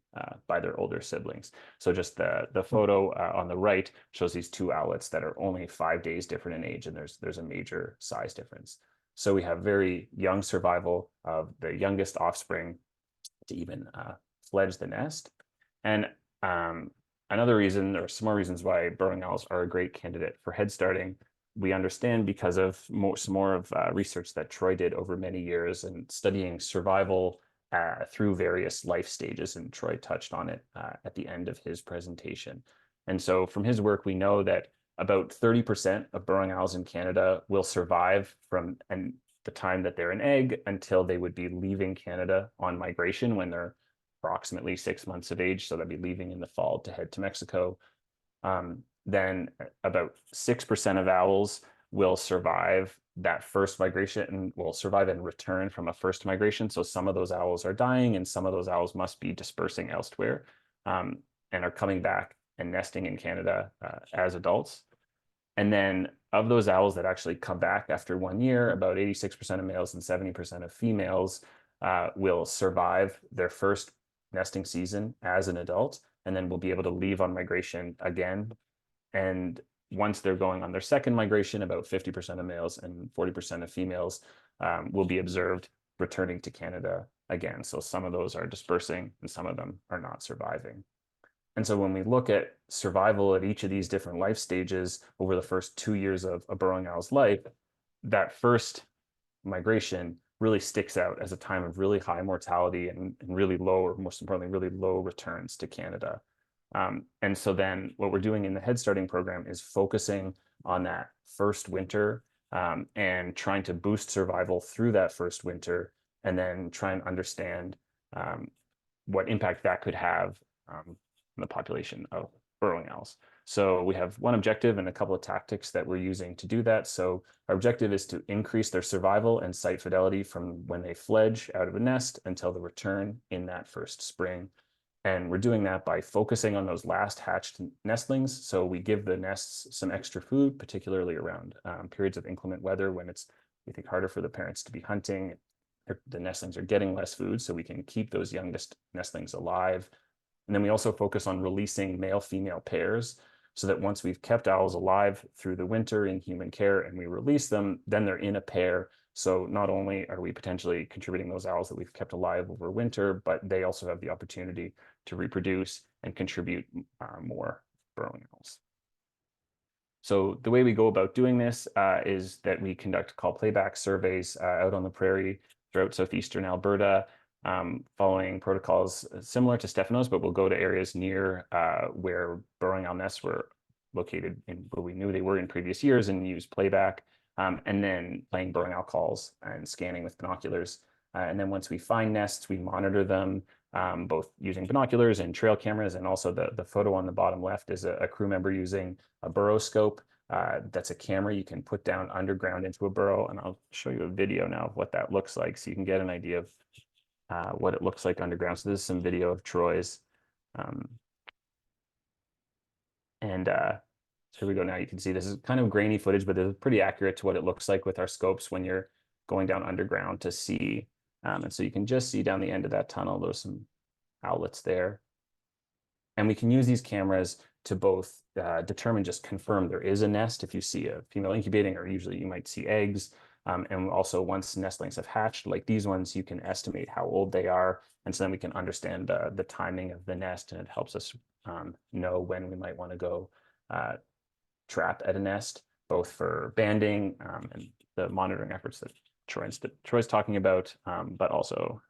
by their older siblings. So just the photo on the right shows these two owlets that are only 5 days different in age, and there's a major size difference. So we have very young survival of the youngest offspring to even fledge the nest. And another reason, or some more reasons why burrowing owls are a great candidate for head starting, we understand because of some more of research that Troy did over many years and studying survival through various life stages, and Troy touched on it at the end of his presentation. And so from his work, we know that about 30% of burrowing owls in Canada will survive from the time that they're an egg until they would be leaving Canada on migration when they're approximately 6 months of age. So they'll be leaving in the fall to head to Mexico. Then about 6% of owls will survive that first migration and will survive and return from a first migration. So some of those owls are dying and some of those owls must be dispersing elsewhere and are coming back and nesting in Canada as adults. And then of those owls that actually come back after 1 year, about 86% of males and 70% of females will survive their first nesting season as an adult, and then will be able to leave on migration again. And once they're going on their second migration, about 50% of males and 40% of females will be observed returning to Canada again. So some of those are dispersing and some of them are not surviving. And so when we look at survival at each of these different life stages over the first 2 years of a burrowing owl's life, that first migration really sticks out as a time of really high mortality and really low, or most importantly, really low returns to Canada. And so then what we're doing in the head starting program is focusing on that first winter and trying to boost survival through that first winter, and then try and understand what impact that could have on the population of burrowing owls. So we have one objective and a couple of tactics that we're using to do that. So our objective is to increase their survival and site fidelity from when they fledge out of a nest until the return in that first spring. And we're doing that by focusing on those last hatched nestlings. So we give the nests some extra food, particularly around periods of inclement weather when it's, we think, harder for the parents to be hunting. The nestlings are getting less food, so we can keep those youngest nestlings alive. And then we also focus on releasing male-female pairs so that once we've kept owls alive through the winter in human care and we release them, then they're in a pair. So not only are we potentially contributing those owls that we've kept alive over winter, but they also have the opportunity to reproduce and contribute more burrowing owls. So the way we go about doing this is that we conduct call playback surveys out on the prairie throughout southeastern Alberta, following protocols similar to Stefano's, but we'll go to areas near where burrowing owl nests were located in where we knew they were in previous years, and use playback, and then playing burrowing owl calls and scanning with binoculars. And then once we find nests, we monitor them both using binoculars and trail cameras. And also the photo on the bottom left is a crew member using a burrowscope. That's a camera you can put down underground into a burrow. And I'll show you a video now of what that looks like so you can get an idea of what it looks like underground. So this is some video of Troy's. So here we go. Now you can see this is kind of grainy footage, but it's pretty accurate to what it looks like with our scopes when you're going down underground to see. And so you can just see down the end of that tunnel, there's some owlets there. And we can use these cameras to both just confirm there is a nest if you see a female incubating, or usually you might see eggs. And also once nestlings have hatched, like these ones, you can estimate how old they are. And so then we can understand the timing of the nest, and it helps us know when we might want to go trap at a nest, both for banding and the monitoring efforts that Troy's talking about, but also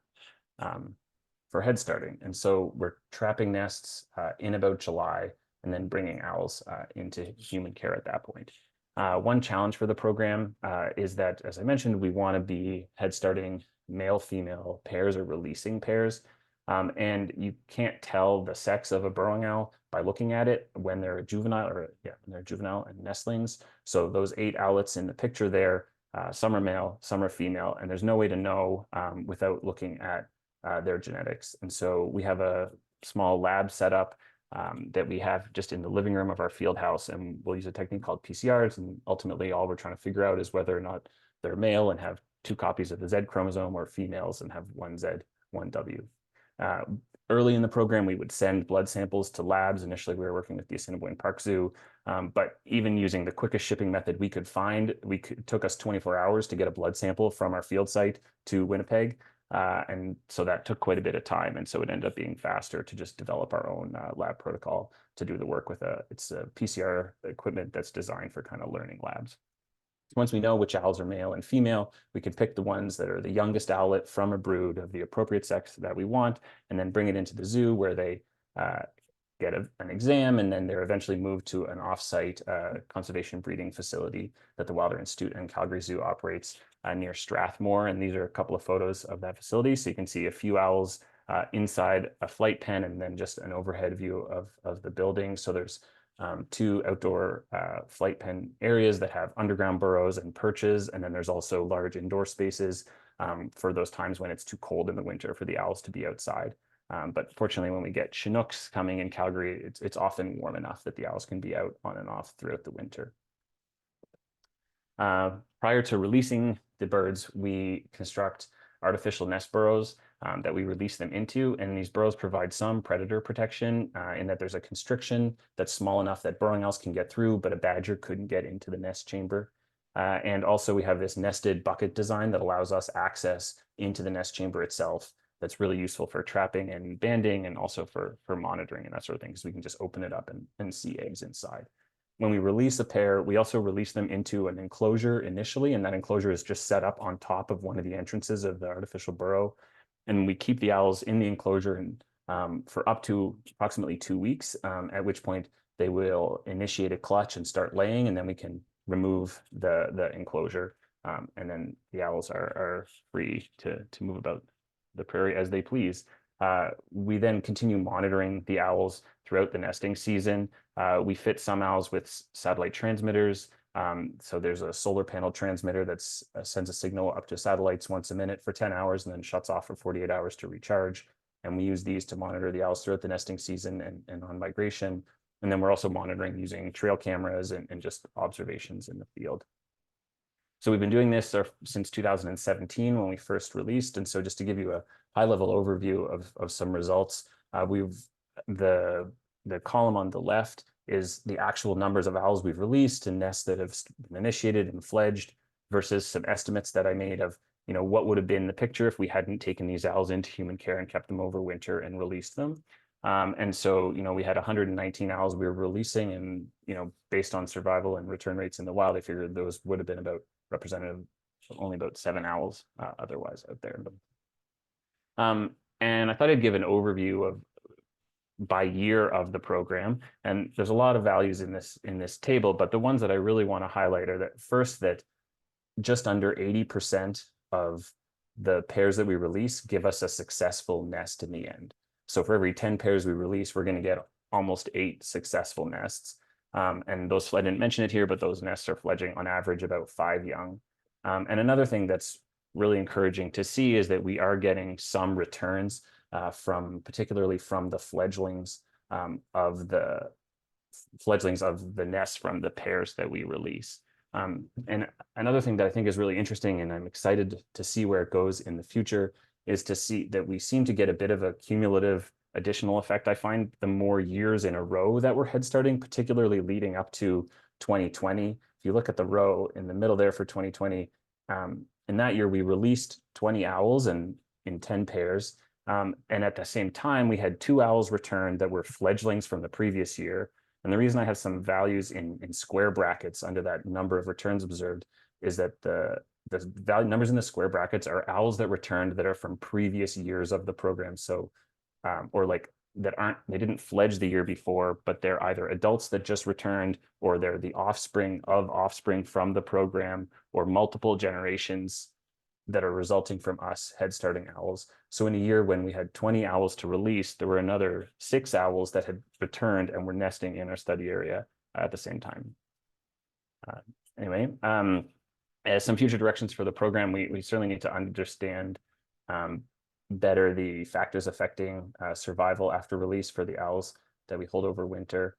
for head starting. And so we're trapping nests in about July, and then bringing owls into human care at that point. One challenge for the program is that, as I mentioned, we want to be head starting male-female pairs or releasing pairs. And you can't tell the sex of a burrowing owl by looking at it when they're juvenile, when they're juvenile and nestlings. So those 8 owlets in the picture there, Some are male, some are female, and there's no way to know without looking at their genetics. And so we have a small lab set up that we have just in the living room of our field house, and we'll use a technique called PCRs. And ultimately, all we're trying to figure out is whether or not they're male and have 2 copies of the Z chromosome, or females and have 1 Z, 1 W. Early in the program, we would send blood samples to labs. Initially, we were working with the Assiniboine Park Zoo, but even using the quickest shipping method we could find, it took us 24 hours to get a blood sample from our field site to Winnipeg. And so that took quite a bit of time. And so it ended up being faster to just develop our own lab protocol to do the work with it's a PCR equipment that's designed for kind of learning labs. Once we know which owls are male and female, we can pick the ones that are the youngest owlet from a brood of the appropriate sex that we want, and then bring it into the zoo where they get an exam, and then they're eventually moved to an off-site conservation breeding facility that the Wilder Institute and Calgary Zoo operates near Strathmore. And these are a couple of photos of that facility. So you can see a few owls inside a flight pen, and then just an overhead view of the building. So there's 2 outdoor flight pen areas that have underground burrows and perches. And then there's also large indoor spaces for those times when it's too cold in the winter for the owls to be outside. But fortunately, when we get Chinooks coming in Calgary, it's often warm enough that the owls can be out on and off throughout the winter. Prior to releasing the birds, we construct artificial nest burrows that we release them into. And these burrows provide some predator protection in that there's a constriction that's small enough that burrowing owls can get through, but a badger couldn't get into the nest chamber. And also we have this nested bucket design that allows us access into the nest chamber itself. That's really useful for trapping and banding, and also for monitoring and that sort of thing, because we can just open it up and see eggs inside. When we release a pair, we also release them into an enclosure initially, and that enclosure is just set up on top of one of the entrances of the artificial burrow. And we keep the owls in the enclosure for up to approximately 2 weeks, at which point they will initiate a clutch and start laying, and then we can remove the enclosure. And then the owls are free to move about the prairie as they please. We then continue monitoring the owls throughout the nesting season. We fit some owls with satellite transmitters. So there's a solar panel transmitter that sends a signal up to satellites once a minute for 10 hours and then shuts off for 48 hours to recharge. And we use these to monitor the owls throughout the nesting season and on migration. And then we're also monitoring using trail cameras and just observations in the field. So we've been doing this since 2017 when we first released. And so just to give you a high-level overview of some results, the column on the left is the actual numbers of owls we've released and nests that have been initiated and fledged versus some estimates that I made of, what would have been the picture if we hadn't taken these owls into human care and kept them over winter and released them. And so, we had 119 owls we were releasing, and, based on survival and return rates in the wild, I figured those would have been about representative of only about 7 owls otherwise out there. And I thought I'd give an overview of by year of the program. And there's a lot of values in this table, but the ones that I really want to highlight are that just under 80% of the pairs that we release give us a successful nest in the end. So for every 10 pairs we release, we're going to get almost 8 successful nests. And those, I didn't mention it here, but those nests are fledging on average about 5 young. And another thing that's really encouraging to see is that we are getting some returns particularly from the fledglings of the nests from the pairs that we release. And another thing that I think is really interesting, and I'm excited to see where it goes in the future, is to see that we seem to get a bit of a cumulative additional effect. I find the more years in a row that we're head starting, particularly leading up to 2020. If you look at the row in the middle there for 2020, in that year we released 20 owls in 10 pairs. And at the same time, we had 2 owls returned that were fledglings from the previous year. And the reason I have some values in square brackets under that number of returns observed is that the value numbers in the square brackets are owls that returned that are from previous years of the program. So, or like they didn't fledge the year before, but they're either adults that just returned, or they're the offspring of offspring from the program, or multiple generations that are resulting from us head starting owls. So in a year when we had 20 owls to release, there were another 6 owls that had returned and were nesting in our study area at the same time. As some future directions for the program, we certainly need to understand better the factors affecting survival after release for the owls that we hold over winter.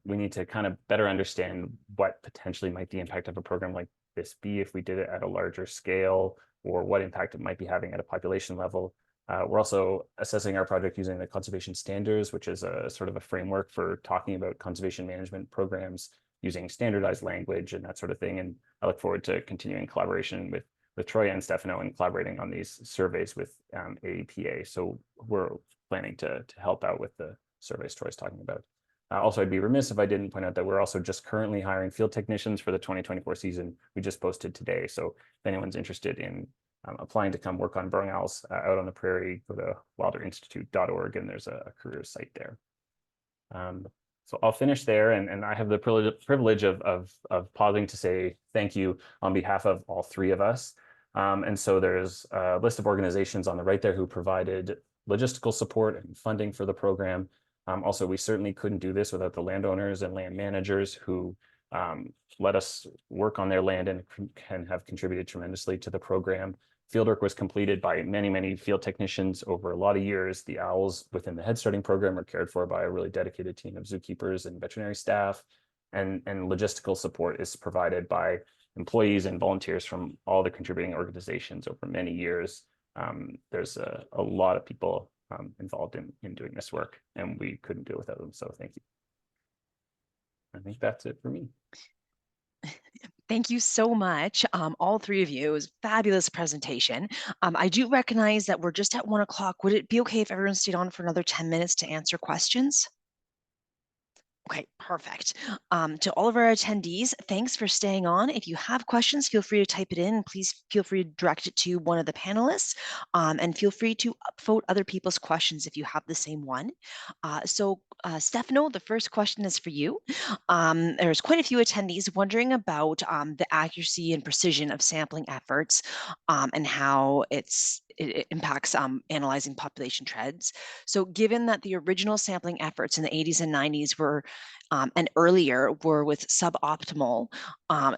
We need to kind of better understand what potentially might the impact of a program like this be if we did it at a larger scale, or what impact it might be having at a population level. We're also assessing our project using the conservation standards, which is a sort of a framework for talking about conservation management programs using standardized language and that sort of thing. And I look forward to continuing collaboration with Troy and Stefano and collaborating on these surveys with AEPA. So we're planning to help out with the surveys Troy's talking about. Also, I'd be remiss if I didn't point out that we're also just currently hiring field technicians for the 2024 season. We just posted today. So if anyone's interested in applying to come work on burrowing owls out on the prairie, go to wilderinstitute.org, and there's a career site there. So I'll finish there, and I have the privilege of pausing to say thank you on behalf of all three of us. And so there's a list of organizations on the right there who provided logistical support and funding for the program. Also, we certainly couldn't do this without the landowners and land managers who let us work on their land and can have contributed tremendously to the program. Fieldwork was completed by many, many field technicians over a lot of years. The owls within the head starting program are cared for by a really dedicated team of zookeepers and veterinary staff, and logistical support is provided by employees and volunteers from all the contributing organizations over many years. There's a lot of people involved in doing this work, and we couldn't do it without them. So thank you. I think that's it for me. Thank you so much, all three of you. It was a fabulous presentation. I do recognize that we're just at 1 o'clock. Would it be okay if everyone stayed on for another 10 minutes to answer questions? Okay, perfect. To all of our attendees, thanks for staying on. If you have questions, feel free to type it in. Please feel free to direct it to one of the panelists, and feel free to upvote other people's questions if you have the same one. Stefano, the first question is for you. There's quite a few attendees wondering about the accuracy and precision of sampling efforts, and how it impacts analyzing population trends. So given that the original sampling efforts in the 80s and 90s were and earlier were with suboptimal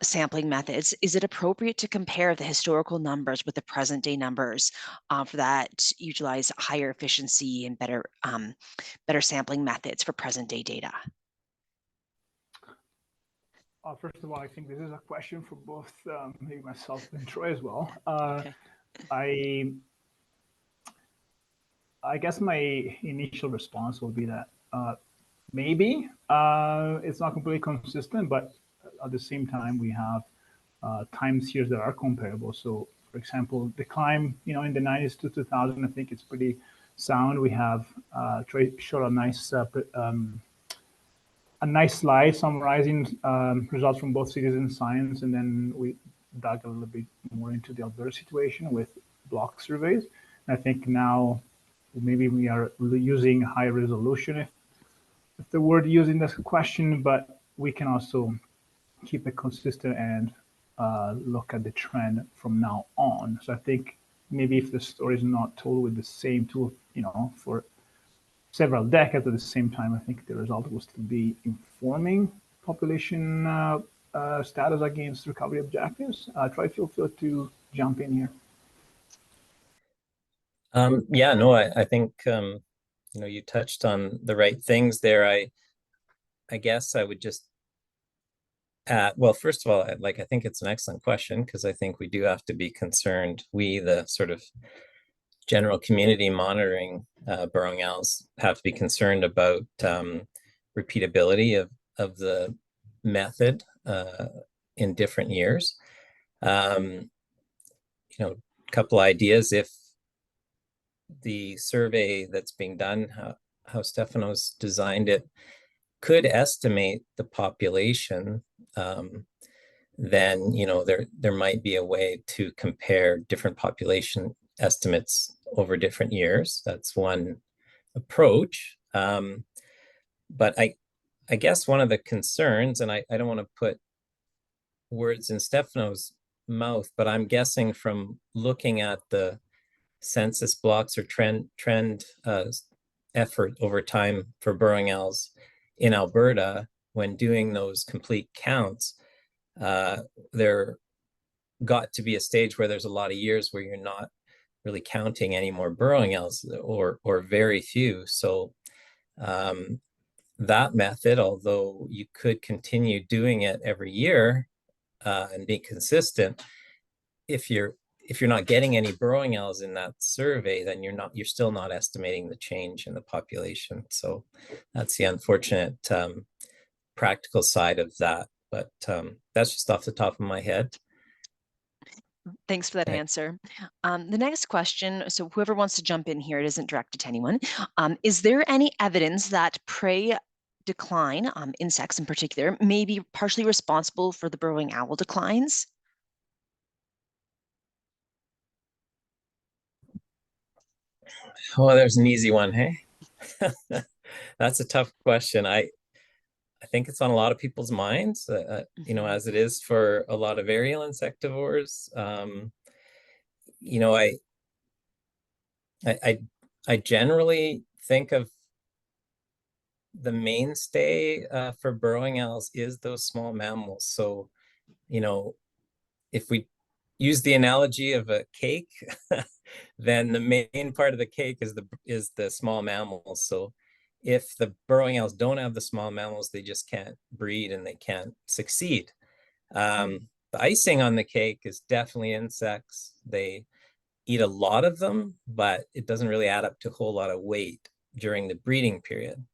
sampling methods, is it appropriate to compare the historical numbers with the present day numbers for that utilize higher efficiency and better sampling methods for present day data? First of all, I think this is a question for both maybe myself and Troy as well. Okay. I guess my initial response will be that maybe it's not completely consistent, but at the same time we have time series that are comparable. So, for example, the climb, in the 90s to 2000, I think it's pretty sound. We have Troy showed a nice slide summarizing results from both citizen science, and then we dug a little bit more into the Alberta situation with block surveys. And I think now maybe we are using high resolution, if the word used in this question, but we can also keep it consistent and look at the trend from now on. So I think maybe if the story is not told with the same tool, for several decades at the same time, I think the result will still be informing population status against recovery objectives. Troy, feel free to jump in here. Yeah, no, I think you touched on the right things there. I guess I would just add, well, first of all, I think it's an excellent question, because I think we do have to be concerned. We, the sort of general community monitoring burrowing owls, have to be concerned about repeatability of the method in different years. A couple ideas. If the survey that's being done, how Stefano's designed it, could estimate the population, then there might be a way to compare different population estimates over different years. That's one approach. But I guess one of the concerns, and I don't want to put words in Stefano's mouth, but I'm guessing from looking at the census blocks or trend effort over time for burrowing owls in Alberta, when doing those complete counts, there got to be a stage where there's a lot of years where you're not really counting any more burrowing owls, or very few. So that method, although you could continue doing it every year and be consistent, if you're not getting any burrowing owls in that survey, then you're still not estimating the change in the population. So that's the unfortunate practical side of that. But that's just off the top of my head. Thanks for that answer. The next question, so whoever wants to jump in here, it isn't directed to anyone. Is there any evidence that prey decline, insects in particular, may be partially responsible for the burrowing owl declines? Oh, there's an easy one, hey? That's a tough question. I think it's on a lot of people's minds, you know, as it is for a lot of aerial insectivores. You know, I generally think of the mainstay for burrowing owls is those small mammals. So, you know, if we use the analogy of a cake, then the main part of the cake is the small mammals. So if the burrowing owls don't have the small mammals, they just can't breed and they can't succeed. The icing on the cake is definitely insects. They eat a lot of them, but it doesn't really add up to a whole lot of weight during the breeding period.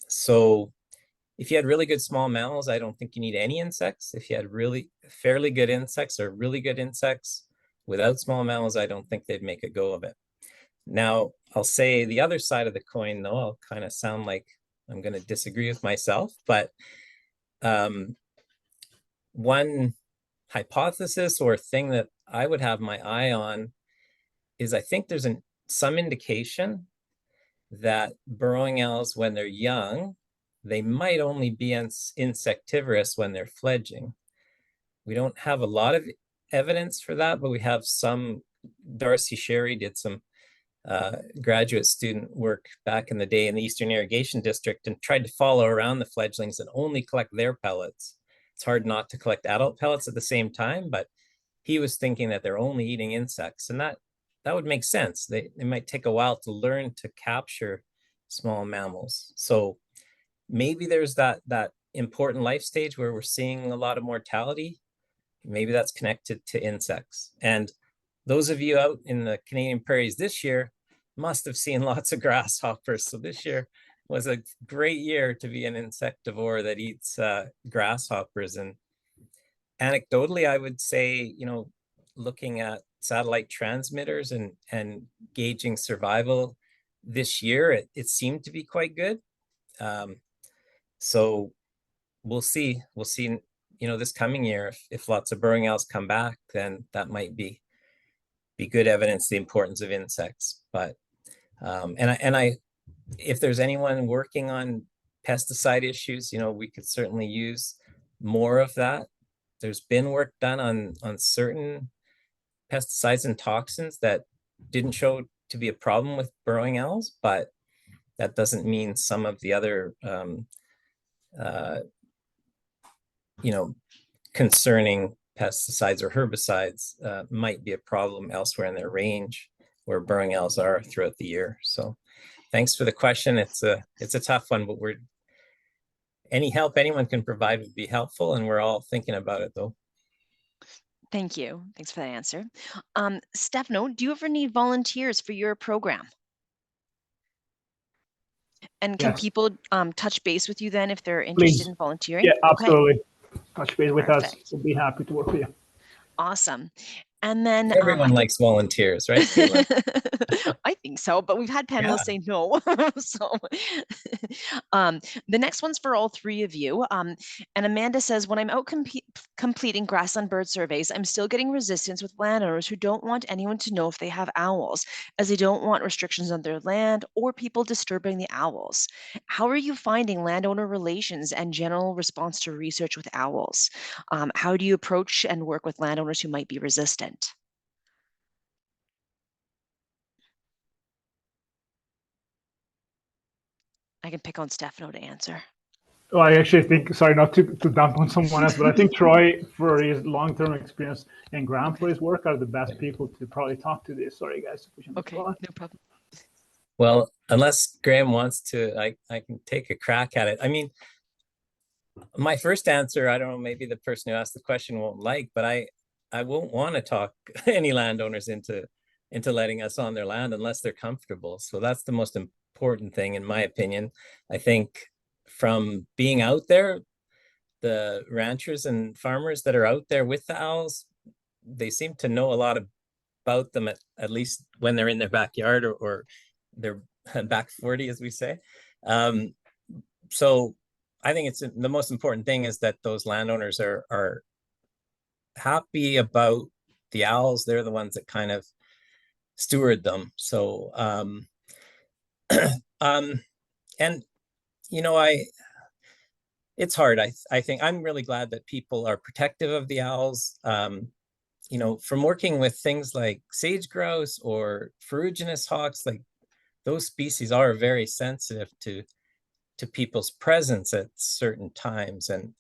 So if you had really good small mammals, I don't think you need any insects. If you had really fairly good insects or really good insects without small mammals, I don't think they'd make a go of it. Now, I'll say the other side of the coin, though, I'll kind of sound like I'm going to disagree with myself, but one hypothesis or thing that I would have my eye on is I think there's some indication that burrowing owls, when they're young, they might only be insectivorous when they're fledging. We don't have a lot of evidence for that, but we have some. Darcy Sherry did some graduate student work back in the day in the Eastern Irrigation District and tried to follow around the fledglings and only collect their pellets. It's hard not to collect adult pellets at the same time, but he was thinking that they're only eating insects, and that would make sense. They might take a while to learn to capture small mammals. So maybe there's that important life stage where we're seeing a lot of mortality. Maybe that's connected to insects. And those of you out in the Canadian prairies this year must have seen lots of grasshoppers. So this year was a great year to be an insectivore that eats grasshoppers. And anecdotally, I would say, you know, looking at satellite transmitters and gauging survival this year, it seemed to be quite good. So we'll see, you know, this coming year, if lots of burrowing owls come back, then that might be good evidence of the importance of insects. But if there's anyone working on pesticide issues, you know, we could certainly use more of that. There's been work done on certain pesticides and toxins that didn't show to be a problem with burrowing owls, but that doesn't mean some of the other you know, concerning pesticides or herbicides might be a problem elsewhere in their range where burrowing owls are throughout the year. So thanks for the question. It's a tough one, but any help anyone can provide would be helpful, and we're all thinking about it, though. Thank you. Thanks for that answer. Stefano, do you ever need volunteers for your program? And can people touch base with you then if they're interested in volunteering? Yeah, absolutely. Okay. Touch base with us. We'll be happy to work with you. Awesome. And then everyone likes volunteers, right? I think so, but we've had panelists say no. So the next one's for all three of you. And Amanda says, when I'm out completing grassland bird surveys, I'm still getting resistance with landowners who don't want anyone to know if they have owls, as they don't want restrictions on their land or people disturbing the owls. How are you finding landowner relations and general response to research with owls? How do you approach and work with landowners who might be resistant? I can pick on Stefano to answer. Well, I actually think, sorry, not to dump on someone else, but I think Troy, for his long-term experience, and Graham for his work, are the best people to probably talk to this. Sorry, guys, to push on the Okay, spot. no problem. Well, unless Graham wants to, I can take a crack at it. I mean, my first answer, I don't know, maybe the person who asked the question won't like, but I won't want to talk any landowners into letting us on their land unless they're comfortable. So that's the most important thing, in my opinion. I think from being out there, the ranchers and farmers that are out there with the owls, they seem to know a lot about them, at least when they're in their backyard or their back 40, as we say. So I think it's the most important thing is that those landowners are happy about the owls. They're the ones that kind of steward them. So and you know, it's hard. I think I'm really glad that people are protective of the owls. You know, from working with things like sage grouse or ferruginous hawks, like those species are very sensitive to people's presence at certain times and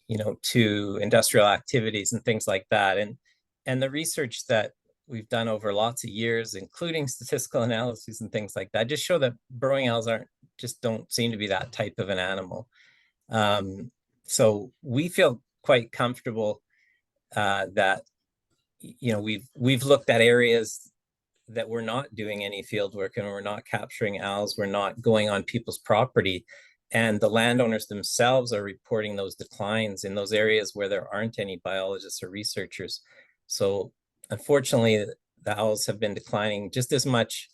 you know, to industrial activities and things like that. And the research that we've done over lots of years, including statistical analyses and things like that, just show that burrowing owls don't seem to be that type of an animal. So we feel quite comfortable that, you know, we've looked at areas that we're not doing any field work and we're not capturing owls, we're not going on people's property, and the landowners themselves are reporting those declines in those areas where there aren't any biologists or researchers. So unfortunately, the owls have been declining just as much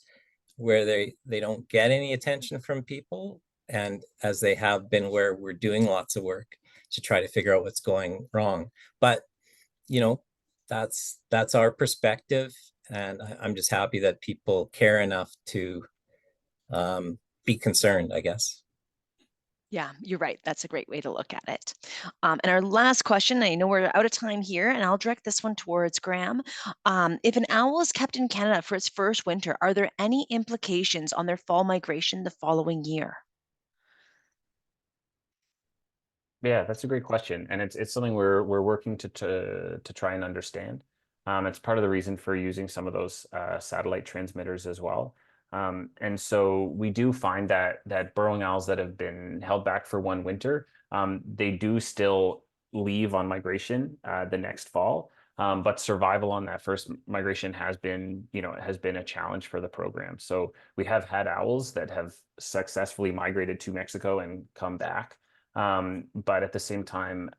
where they don't get any attention from people, and as they have been where we're doing lots of work to try to figure out what's going wrong. But you know, that's our perspective, and I'm just happy that people care enough to be concerned, I guess. Yeah, you're right. That's a great way to look at it. And our last question, I know we're out of time here, and I'll direct this one towards Graham. If an owl is kept in Canada for its first winter, are there any implications on their fall migration the following year? Yeah, that's a great question, and it's something we're working to try and understand. It's part of the reason for using some of those satellite transmitters as well. And so we do find that burrowing owls that have been held back for one winter, they do still leave on migration the next fall. But survival on that first migration has been a challenge for the program. So we have had owls that have successfully migrated to Mexico and come back. But at the same time,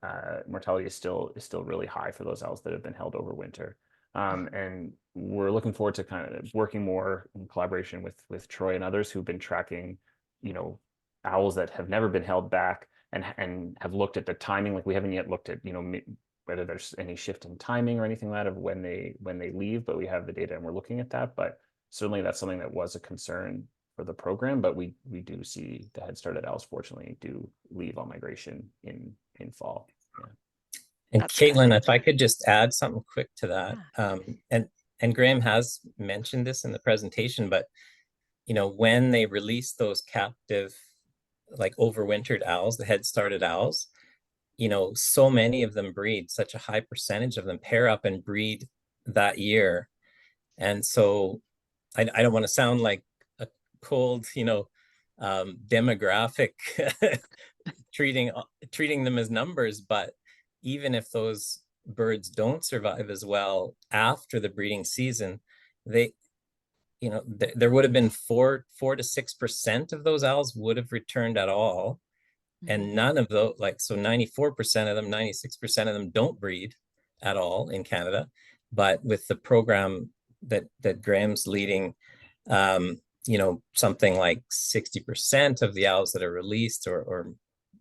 mortality is still really high for those owls that have been held over winter. And we're looking forward to kind of working more in collaboration with Troy and others who've been tracking, owls that have never been held back and have looked at the timing. Like we haven't yet looked at, whether there's any shift in timing or anything like that of when they leave, but we have the data and we're looking at that. But certainly that's something that was a concern for the program, but we do see the Head Start owls fortunately do leave on migration in fall. Yeah. And That's Caitlin, good. if I could just add something quick to that, and Graham has mentioned this in the presentation, but when they release those captive, like overwintered owls, the Head Started owls, so many of them breed, such a high percentage of them pair up and breed that year. And so I don't want to sound like a cold, demographic treating them as numbers, but even if those birds don't survive as well after the breeding season, there would have been 4 to 6% of those owls would have returned at all. And none of those, so 94% of them, 96% of them don't breed at all in Canada. But with the program that Graham's leading, something like 60% of the owls that are released or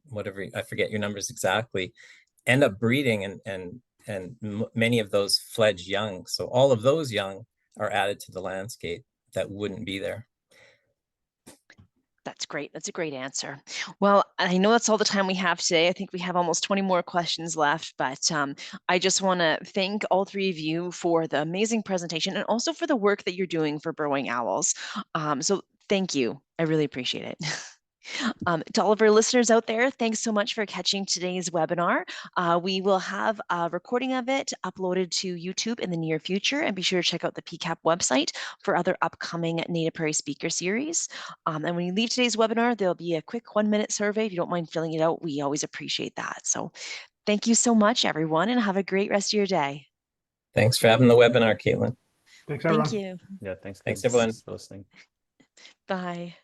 whatever, I forget your numbers exactly, end up breeding, and many of those fledged young. So all of those young are added to the landscape that wouldn't be there. That's great. That's a great answer. Well, I know that's all the time we have today. I think we have almost 20 more questions left, but I just want to thank all three of you for the amazing presentation and also for the work that you're doing for Burrowing Owls. So thank you. I really appreciate it. To all of our listeners out there, thanks so much for catching today's webinar. We will have a recording of it uploaded to YouTube in the near future, and be sure to check out the PCAP website for other upcoming Native Prairie speaker series. And when you leave today's webinar, there'll be a quick 1-minute survey. If you don't mind filling it out, we always appreciate that. So thank you so much, everyone, and have a great rest of your day. Thanks for having the webinar, Caitlin. Thanks, everyone. Thank you. Yeah, thanks. Thanks, everyone. For listening. Bye.